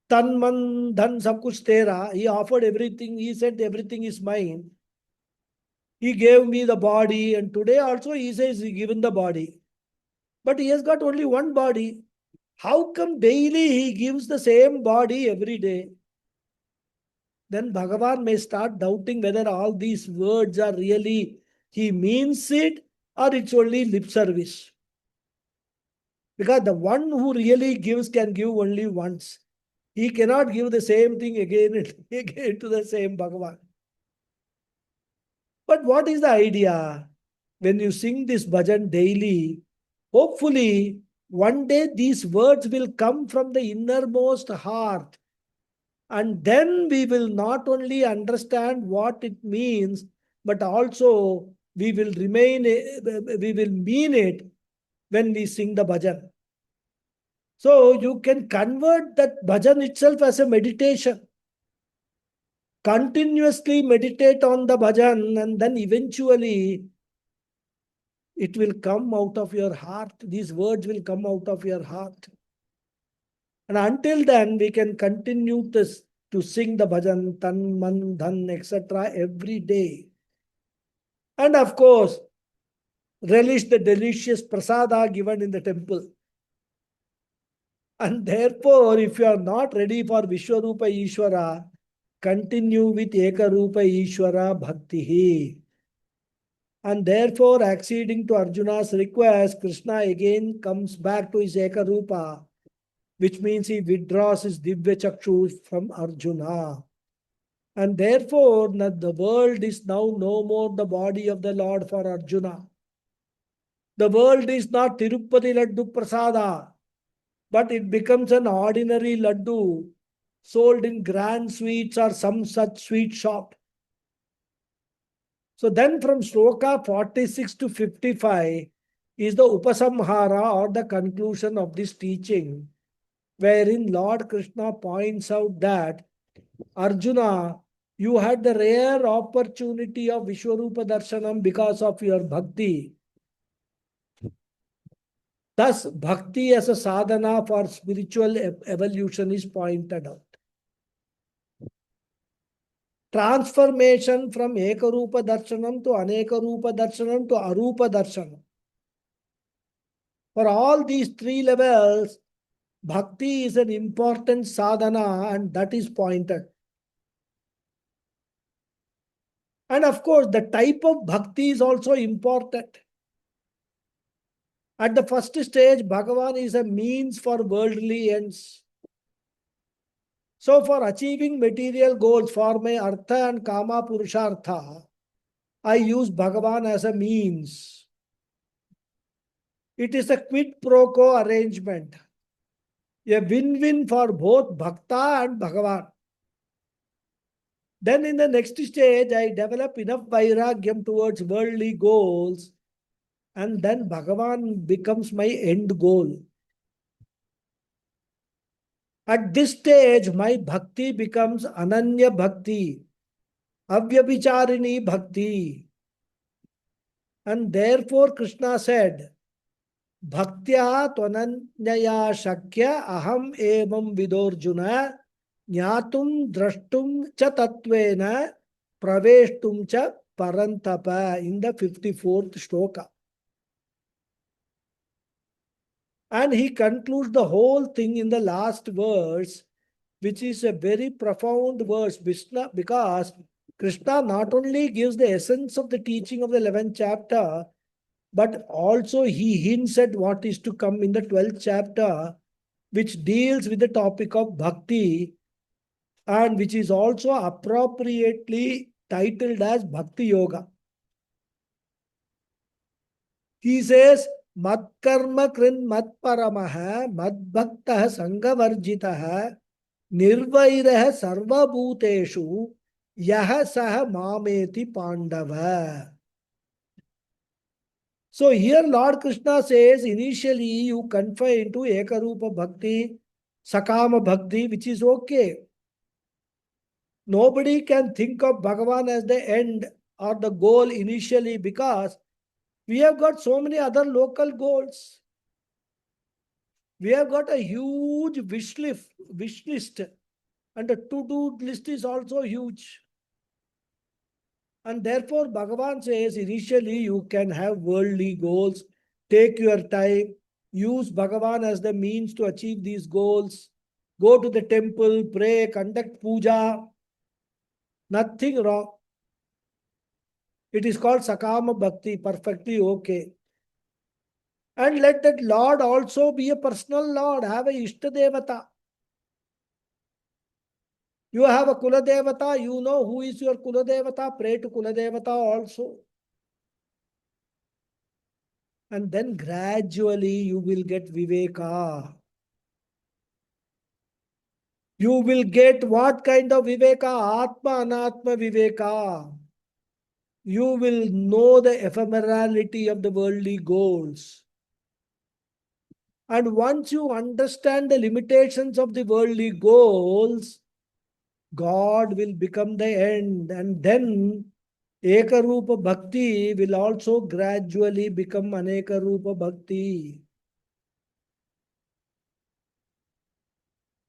tan man dhan sab kuch tera. He offered everything. He said everything is mine. He gave me the body, and today also he says he given the body. But he has got only one body. How come daily he gives the same body every day? then Bhagavan may start doubting whether all these words are really, he means it or it's only lip service. Because the one who really gives can give only once. He cannot give the same thing again and again to the same Bhagavan. But what is the idea? When you sing this bhajan daily, hopefully one day these words will come from the innermost heart. And then we will not only understand what it means, but also we will we will mean it when we sing the bhajan. So you can convert that bhajan itself as a meditation. Continuously meditate on the bhajan, and then eventually it will come out of your heart. These words will come out of your heart. And until then, we can continue to sing the bhajan, tan, man, dhan, etc. every day. And of course, relish the delicious prasada given in the temple. And therefore, if you are not ready for Vishwarupa Ishwara, continue with Ekarupa Ishwara Bhakti. And therefore, acceding to Arjuna's request, Krishna again comes back to his Ekarupa, which means he withdraws his Divya Chakshu from Arjuna. And therefore, the world is now no more the body of the Lord for Arjuna. The world is not Tirupati Laddu Prasada, but it becomes an ordinary laddu sold in grand sweets or some such sweet shop. So then from Shloka 46 to 55 is the Upasamhara or the conclusion of this teaching, wherein Lord Krishna points out that Arjuna, you had the rare opportunity of Vishwarupa Darshanam because of your bhakti. Thus, bhakti as a sadhana for spiritual evolution is pointed out. Transformation from Ekarupa Darshanam to Anekarupa Darshanam to Arupa Darshanam. For all these three levels, bhakti is an important sadhana, and that is pointed. And of course, the type of bhakti is also important. At the first stage, Bhagavan is a means for worldly ends. So for achieving material goals for my Artha and Kama Purushartha, I use Bhagavan as a means. It is a quid pro quo arrangement. A win-win for both Bhakta and Bhagavan. Then in the next stage, I develop enough vairagyam towards worldly goals, and then Bhagavan becomes my end goal. At this stage, my bhakti becomes Ananya Bhakti, Avyabhicharini Bhakti. And therefore, Krishna said, Bhaktya tvananyaya shakya aham evam vidorjuna Nyatum drashtum cha tatvena praveshtum cha parantapa in the 54th shloka. And he concludes the whole thing in the last verse, which is a very profound verse, because Krishna not only gives the essence of the teaching of the 11th chapter, but also he hints at what is to come in the 12th chapter, which deals with the topic of bhakti, and which is also appropriately titled as Bhakti Yoga. He says, Mad karma krin mad paramaha mad bhaktah sangavarjitah nirvairah sarva bhuteshu yaha saha mameti pandava. So here Lord Krishna says, initially you confine to Ekarupa Bhakti, Sakama Bhakti, which is okay. Nobody can think of Bhagavan as the end or the goal initially, because we have got so many other local goals. We have got a huge wish list, and the to-do list is also huge. And therefore, Bhagavan says, initially you can have worldly goals, take your time, use Bhagavan as the means to achieve these goals, go to the temple, pray, conduct puja. Nothing wrong. It is called Sakama Bhakti, perfectly okay. And let that Lord also be a personal Lord, have a Ishtadevata. You have a Kuladevata, you know who is your Kuladevata, pray to Kuladevata also. And then gradually you will get Viveka. You will get what kind of Viveka? Atma Anatma Viveka. You will know the ephemerality of the worldly goals. And once you understand the limitations of the worldly goals, God will become the end. And then Ekarupa Bhakti will also gradually become Anekarupa Bhakti.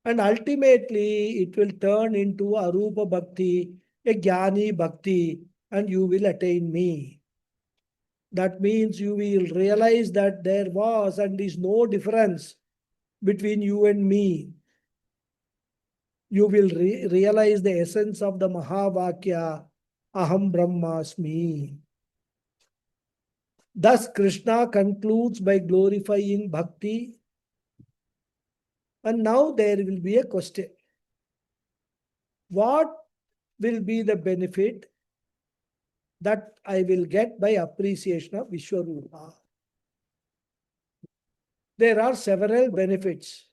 And ultimately, it will turn into Arupa Bhakti, a Jnani Bhakti, and you will attain me. That means you will realize that there was and is no difference between you and me. You will realize the essence of the Mahavakya, Aham Brahmasmi. Thus, Krishna concludes by glorifying Bhakti. And now there will be a question. What will be the benefit that I will get by appreciation of Vishwarupa? There are several benefits,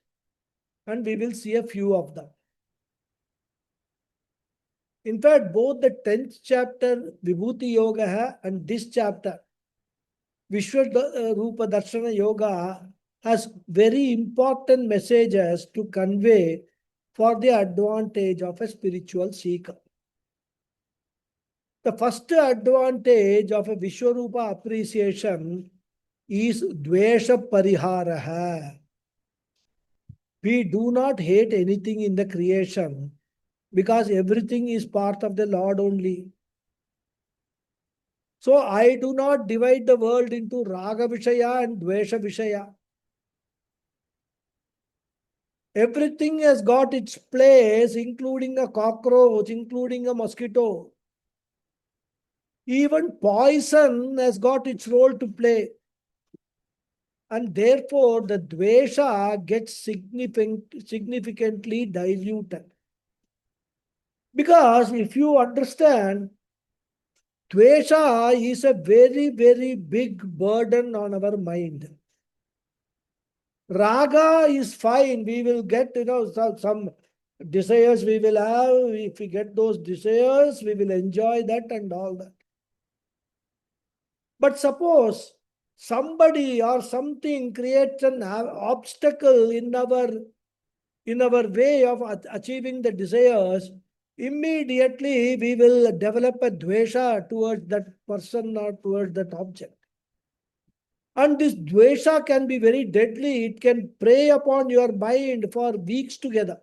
and we will see a few of them. In fact, both the 10th chapter, Vibhuti Yoga, and this chapter, Vishwarupa Darshana Yoga, has very important messages to convey for the advantage of a spiritual seeker. The first advantage of a Vishwarupa appreciation is Dvesha Pariharaha. We do not hate anything in the creation because everything is part of the Lord only. So I do not divide the world into Raga Vishaya and Dvesha Vishaya. Everything has got its place, including a cockroach, including a mosquito. Even poison has got its role to play. And therefore, the Dvesha gets significantly diluted. Because if you understand, Dvesha is a very, very big burden on our mind. Raga is fine. We will get, some desires we will have. If we get those desires, we will enjoy that and all that. But suppose somebody or something creates an obstacle in our way of achieving the desires, immediately we will develop a dvesha towards that person or towards that object. And this dvesha can be very deadly. It can prey upon your mind for weeks together.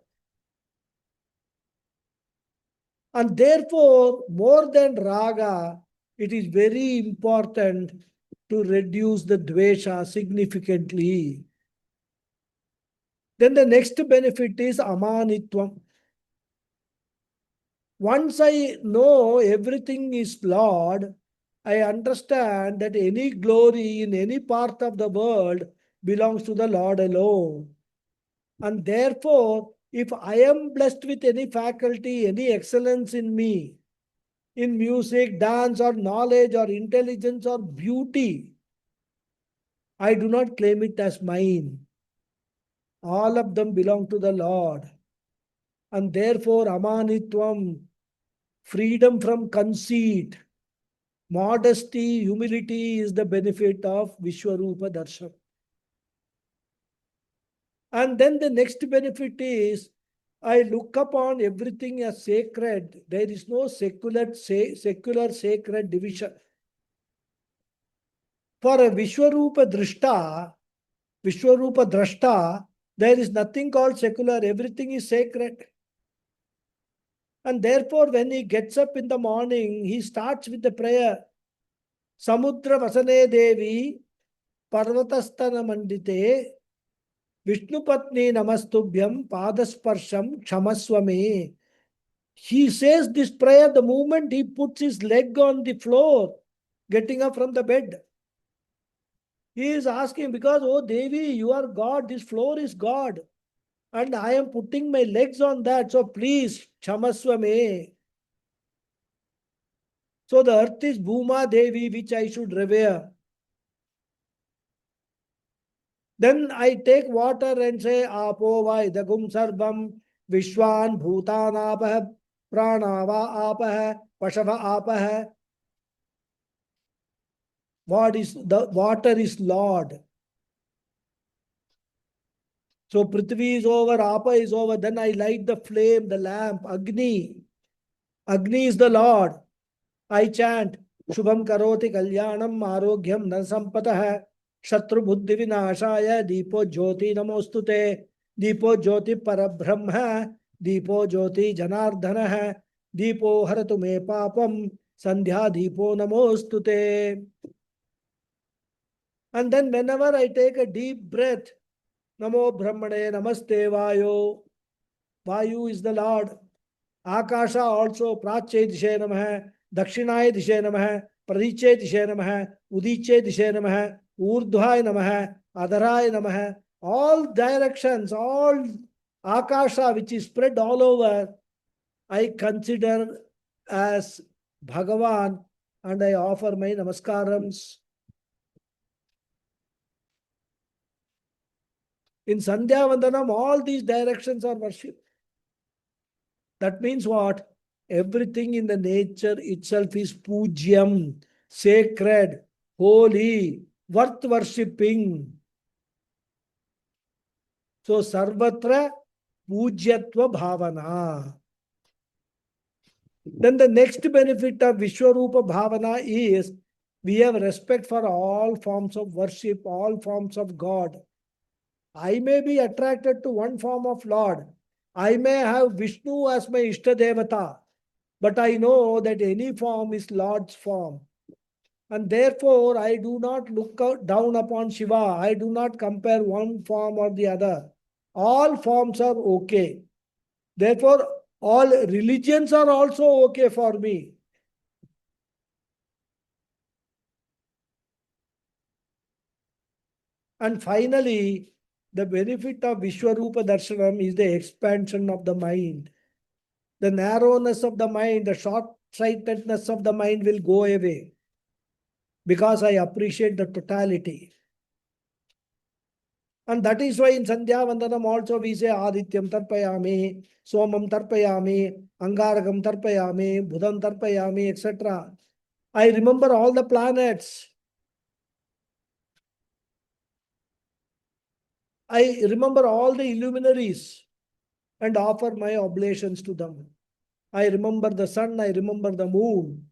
And therefore, more than raga, it is very important to reduce the dvesha significantly. Then the next benefit is amanitvam. Once I know everything is Lord, I understand that any glory in any part of the world belongs to the Lord alone. And therefore, if I am blessed with any faculty, any excellence in me, in music, dance, or knowledge, or intelligence, or beauty, I do not claim it as mine. All of them belong to the Lord. And therefore, amanitvam, freedom from conceit, modesty, humility is the benefit of Vishwarupa Darshan. And then the next benefit is, I look upon everything as sacred. There is no secular sacred division. For a Vishwarupa Drashta, there is nothing called secular. Everything is sacred. And therefore, when he gets up in the morning, he starts with the prayer. Samudra Vasane Devi, Parvatastana Mandite, Vishnupatni Namastubhyam, Padasparsham, Kshamaswame. He says this prayer the moment he puts his leg on the floor, getting up from the bed. He is asking, because, oh Devi, you are God, this floor is God, and I am putting my legs on that, so please, Chamaswa me. So the earth is Bhuma Devi, which I should revere. Then I take water and say, Apo va idagum sarvam Vishwan Bhutan apah Pranava apah Pashava apah. What is the water is Lord. So Prithvi is over, Apa is over. Then I light the flame, the lamp, Agni. Agni is the Lord. I chant, Shubham Karoti Kalyanam Arogyam Nasampatah Shatru Buddhi Vinashaya Deepo Jyoti Namostute Deepo Jyoti Parabrahma Deepo Jyoti Janardhana Deepo Haratu Me Papam Sandhya Deepo Namostute. And then whenever I take a deep breath, Namo Brahmane Namaste Vayo. Vayu is the Lord. Akasha also Prache Dishe Namaha, Dakshinaye Dishe Namaha, Pradiche Dishe Namaha, Udiche Dishe Namaha, Urdhvay Namaha, Adharay Namaha. All directions, all Akasha which is spread all over, I consider as Bhagavan and I offer my namaskarams. In Sandhya Vandanam, all these directions are worship. That means what? Everything in the nature itself is pujyam, sacred, holy, worth worshipping. So sarvatra pujyatva bhavana. Then the next benefit of Vishwarupa bhavana is we have respect for all forms of worship, all forms of God. I may be attracted to one form of Lord. I may have Vishnu as my Ishtadevata. But I know that any form is Lord's form. And therefore, I do not look down upon Shiva. I do not compare one form or the other. All forms are okay. Therefore, all religions are also okay for me. And finally, the benefit of Vishwarupa Darshanam is the expansion of the mind. The narrowness of the mind, the short-sightedness of the mind will go away because I appreciate the totality. And that is why in Sandhya Vandanam also we say Adityam Tarpayami, Somam Tarpayami, Angaragam Tarpayami, Budham Tarpayami, etc. I remember all the planets. I remember all the illuminaries and offer my oblations to them. I remember the sun, I remember the moon.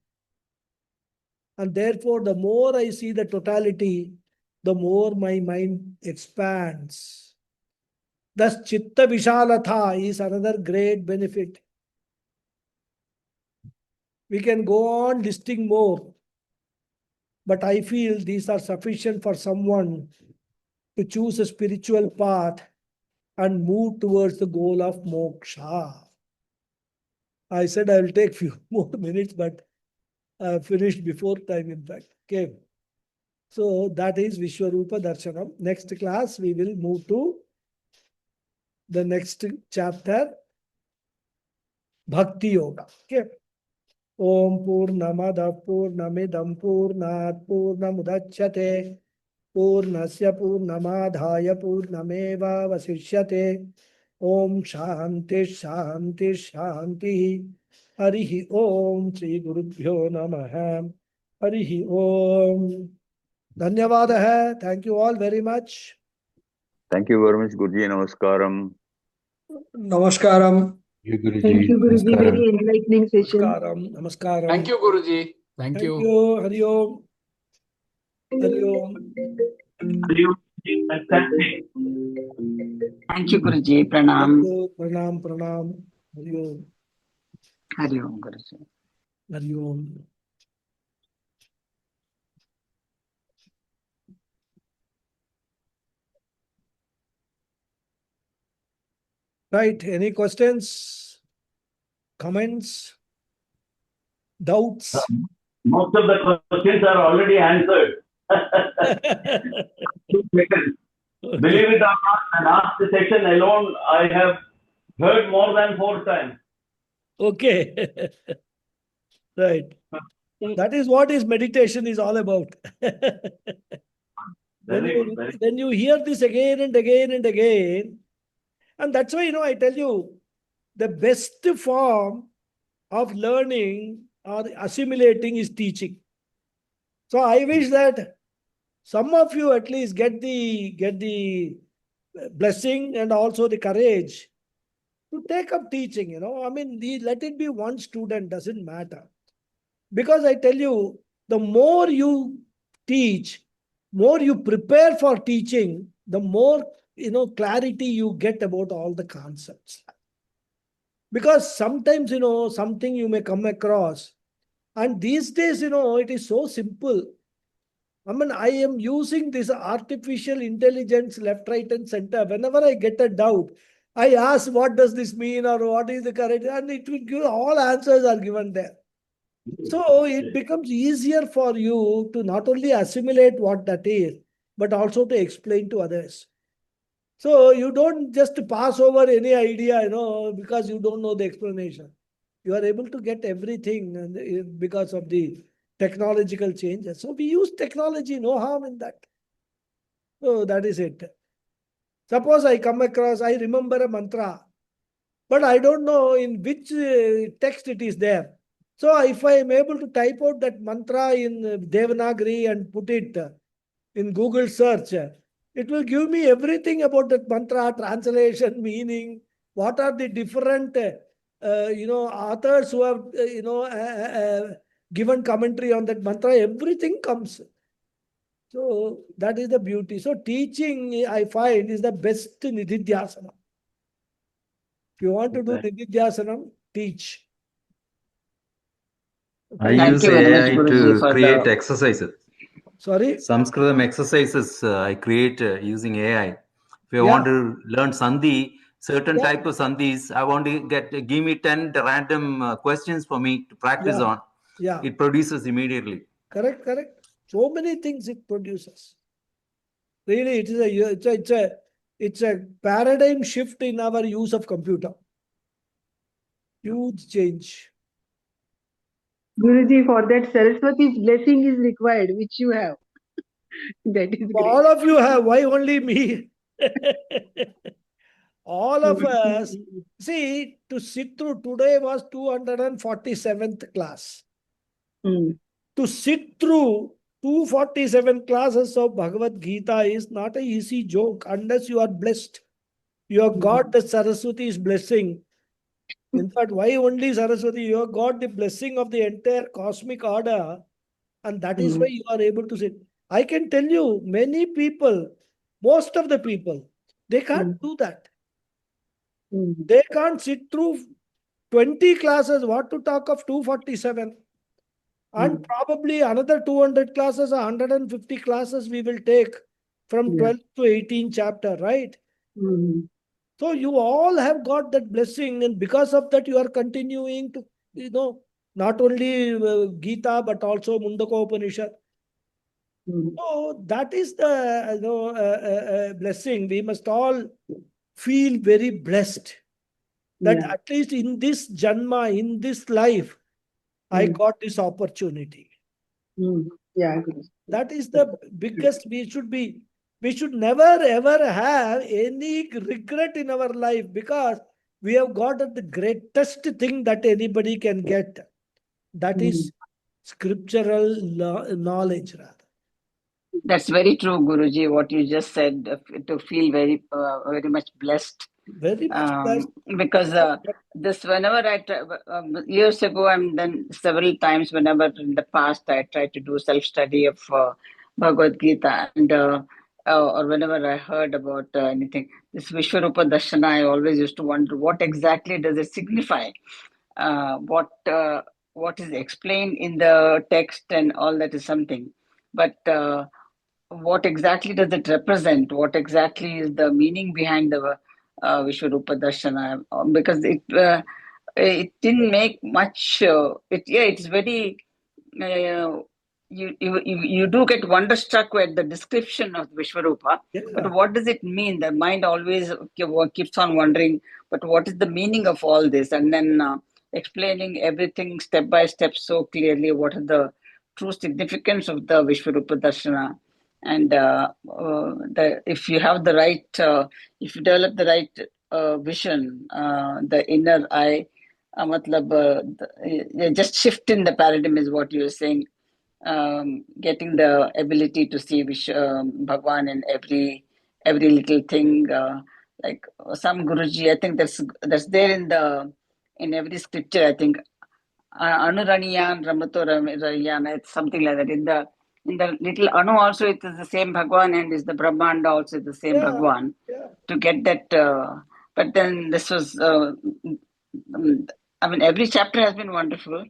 And therefore, the more I see the totality, the more my mind expands. Thus, Chitta Vishalatha is another great benefit. We can go on listing more, but I feel these are sufficient for someone to choose a spiritual path and move towards the goal of moksha. I said I will take few more minutes, but I finished before time, in fact. Okay. So that is Vishwarupa Darshanam. Next class, we will move to the next chapter, Bhakti Yoga. Okay. Om Purnamada Purnamidam Purnat Purnamudachyate Purnasya Purnamadhaya Purnameva Vasishyate. Om Shanti Shanti Shanti. Harihi Om Sri Gurubhyo Namaha. Harihi Om. Dhanyavada hai. Thank you all very much. Thank you very much, Guruji. Namaskaram. Namaskaram. Thank you, Guruji. Namaskaram. Very enlightening session. Namaskaram. Namaskaram. Thank you, Guruji. Thank Thank you. you. Hari Om. Hari Om. Hariom Ji, fantastic. Thank you, Guruji. Thank Pranam. you. Pranam. Pranam. Hari Om. Hari Om, Guruji. Hari Om. Right. Any questions? comments, doubts? Most of the questions are already answered. 2 seconds. Okay. Believe it or not, the last session alone, I have heard more than 4 times. Okay. Right. That is what is meditation is all about. When you hear this again and again and again, and that's why, I tell you, the best form of learning or assimilating is teaching. So I wish that some of you at least get the blessing and also the courage to take up teaching. I mean, let it be one student, doesn't matter. Because I tell you, the more you teach, more you prepare for teaching, the more clarity you get about all the concepts. Because sometimes something you may come across, and these days it is so simple. I mean, I am using this artificial intelligence left, right, and center. Whenever I get a doubt, I ask, what does this mean, or what is the correct, and it will give, all answers are given there. So it becomes easier for you to not only assimilate what that is, but also to explain to others. So you don't just pass over any idea, because you don't know the explanation. You are able to get everything because of the technological changes. So we use technology, no harm in that. So that is it. Suppose I come across, I remember a mantra, but I don't know in which text it is there. So if I am able to type out that mantra in Devanagari and put it in Google search, it will give me everything about that mantra, translation, meaning, what are the different, authors who have, given commentary on that mantra, everything comes. So that is the beauty. So teaching, I find, is the best nididhyasana. If you want to do nididhyasana, teach. I Thank use you very much, AI Guruji, to for create the. exercises. Sorry? Sanskritam exercises I create using AI. If I Yeah. want to learn Sandhi, certain Yeah. type of Sandhis, I want to give me 10 random questions for me to practice Yeah. on. Yeah. It produces immediately. Correct. So many things it produces. Really, it's a paradigm shift in our use of computer. Huge change. Guruji, for that Saraswati's blessing is required, which you have. That is great. All of you have, why only me? All of us, see, to sit through today was 247th class. Mm. To sit through 247 classes of Bhagavad Gita is not an easy joke unless you are blessed. You have got the Saraswati's blessing. In fact, why only Saraswati? You have got the blessing of the entire cosmic order, and that is why you are able to sit. I can tell you, many people, most of the people, they can't do that. They can't sit through 20 classes, what to talk of 247. And probably another 200 classes or 150 classes we will take from 12 to 18 chapter, right? So you all have got that blessing, and because of that, you are continuing to, not only Gita, but also Mundaka Upanishad. So that is the blessing. We must all feel very blessed that at least in this janma, in this life, I got this opportunity. Yeah, Guruji. That is the biggest. We should never ever have any regret in our life, because we have got the greatest thing that anybody can get. That is scriptural knowledge, rather. That's very true, Guruji, what you just said, to feel very, very much blessed. Very much blessed. Because this, whenever years ago, I'm done several times, whenever in the past I tried to do self-study of Bhagavad Gita, and or whenever I heard about anything, this Vishwarupa Darshana, I always used to wonder what exactly does it signify? What is explained in the text and all that is something. But what exactly does it represent? What exactly is the meaning behind the Vishwarupa Darshana? Because it didn't make much. It's very. You do get wonderstruck with the description of Vishwarupa, but what does it mean? The mind always keeps on wondering, but what is the meaning of all this? And then explaining everything step by step so clearly, what is the true significance of the Vishwarupa Darshana. And if you have the right, if you develop the right vision, the inner eye, just shift in the paradigm is what you're saying. Getting the ability to see Bhagwan in every little thing, like some Guruji, I think that's there in every scripture. I think Anuraniyan Ramato Raniyan, it's something like that. In the little Anu also, it is the same Bhagwan, and is the Brahmanda also is the same Bhagwan. To get that, but then this was. I mean, every chapter has been wonderful.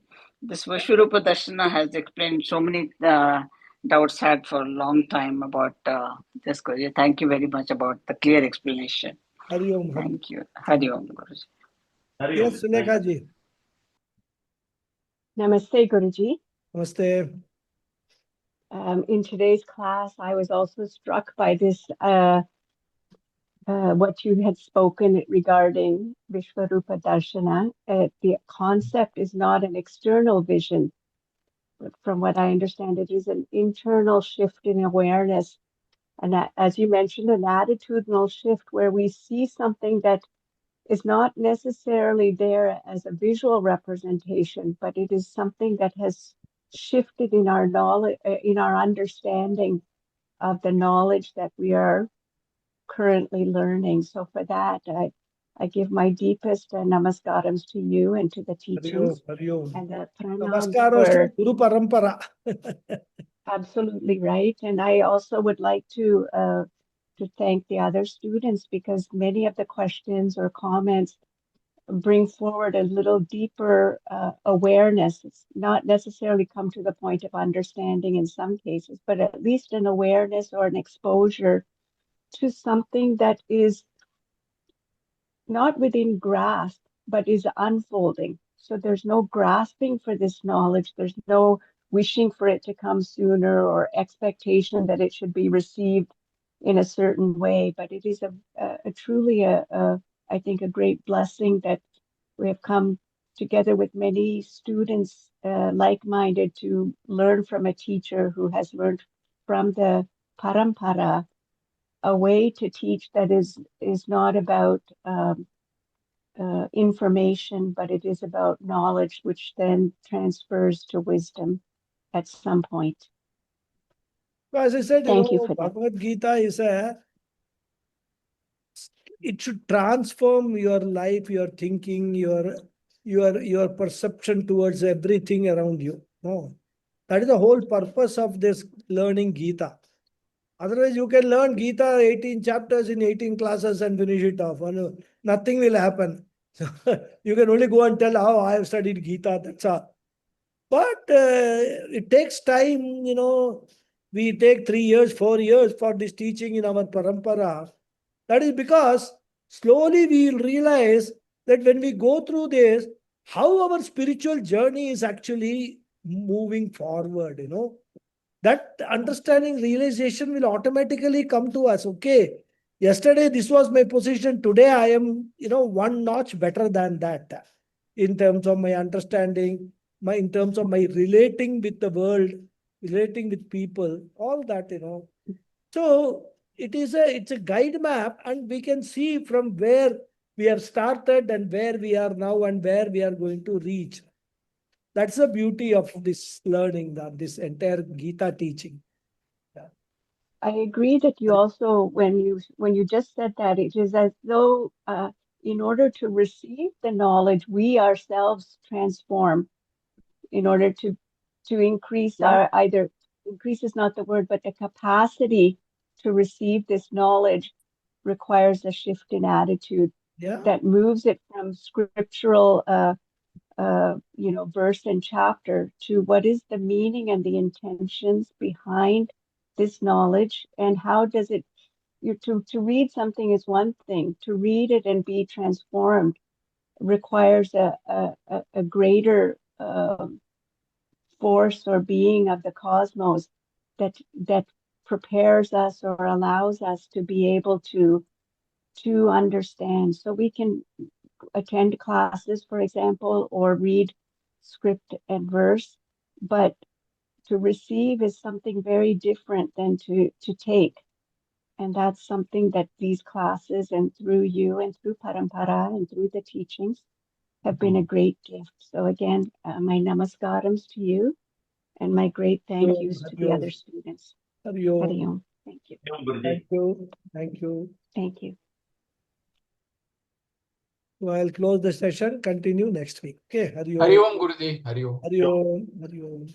This Vishwarupa Darshana has explained so many doubts had for a long time about this. Guruji. Thank you very much about the clear explanation. Hari Om. Thank you. Hari Om, Guruji. Hari Om. Yes, Sulekha ji. Namaste, Guruji. Namaste. In today's class, I was also struck by this, what you had spoken regarding Vishwarupa Darshana. The concept is not an external vision, but from what I understand, it is an internal shift in awareness. And as you mentioned, an attitudinal shift where we see something that is not necessarily there as a visual representation, but it is something that has shifted in our knowledge, in our understanding of the knowledge that we are currently learning. So for that, I give my deepest namaskarams to you and to the teachings. Hari Om. And the pranams Namaskaros to for Guru Parampara. absolutely right. And I also would like to thank the other students, because many of the questions or comments bring forward a little deeper awareness. It's not necessarily come to the point of understanding in some cases, but at least an awareness or an exposure to something that is not within grasp, but is unfolding. So there's no grasping for this knowledge. There's no wishing for it to come sooner or expectation that it should be received in a certain way. But it is truly I think, a great blessing that we have come together with many students like-minded to learn from a teacher who has learned from the parampara, a way to teach that is not about information, but it is about knowledge, which then transfers to wisdom at some point. So as I said, Thank you for that. Bhagavad Gita is it should transform your life, your thinking, your perception towards everything around you. No, that is the whole purpose of this learning Gita. Otherwise, you can learn Gita 18 chapters in 18 classes and finish it off. Nothing will happen. So you can only go and tell how I have studied Gita. That's all. But it takes time. We take 3 years, 4 years for this teaching in our parampara. That is because slowly we will realize that when we go through this, how our spiritual journey is actually moving forward, That understanding, realization will automatically come to us. Okay, yesterday this was my position. Today I am, one notch better than that in terms of my understanding, in terms of my relating with the world, relating with people, all that, So it's a guide map, and we can see from where we have started and where we are now and where we are going to reach. That's the beauty of this learning, this entire Gita teaching. Yeah. I agree that you also, when you just said that, it is as though in order to receive the knowledge, we ourselves transform in order to increase our, either increase is not the word, but the capacity to receive this knowledge requires a shift in attitude that moves it from scriptural verse and chapter to what is the meaning and the intentions behind this knowledge, and how does it, to read something is one thing, to read it and be transformed requires a greater force or being of the cosmos that prepares us or allows us to be able to understand. So we can attend classes, for example, or read script and verse, but to receive is something very different than to take. And that's something that these classes and through you and through Parampara and through the teachings have been a great gift. So again, my namaskarams to you and my great thank yous to the other students. Hari Om. Hari Om. Thank you. Thank you. Thank you. Thank you. So I'll close the session, continue next week. Okay. Hari Om. Hari Om, Guruji. Hari Om. Hari Om. Hari Om.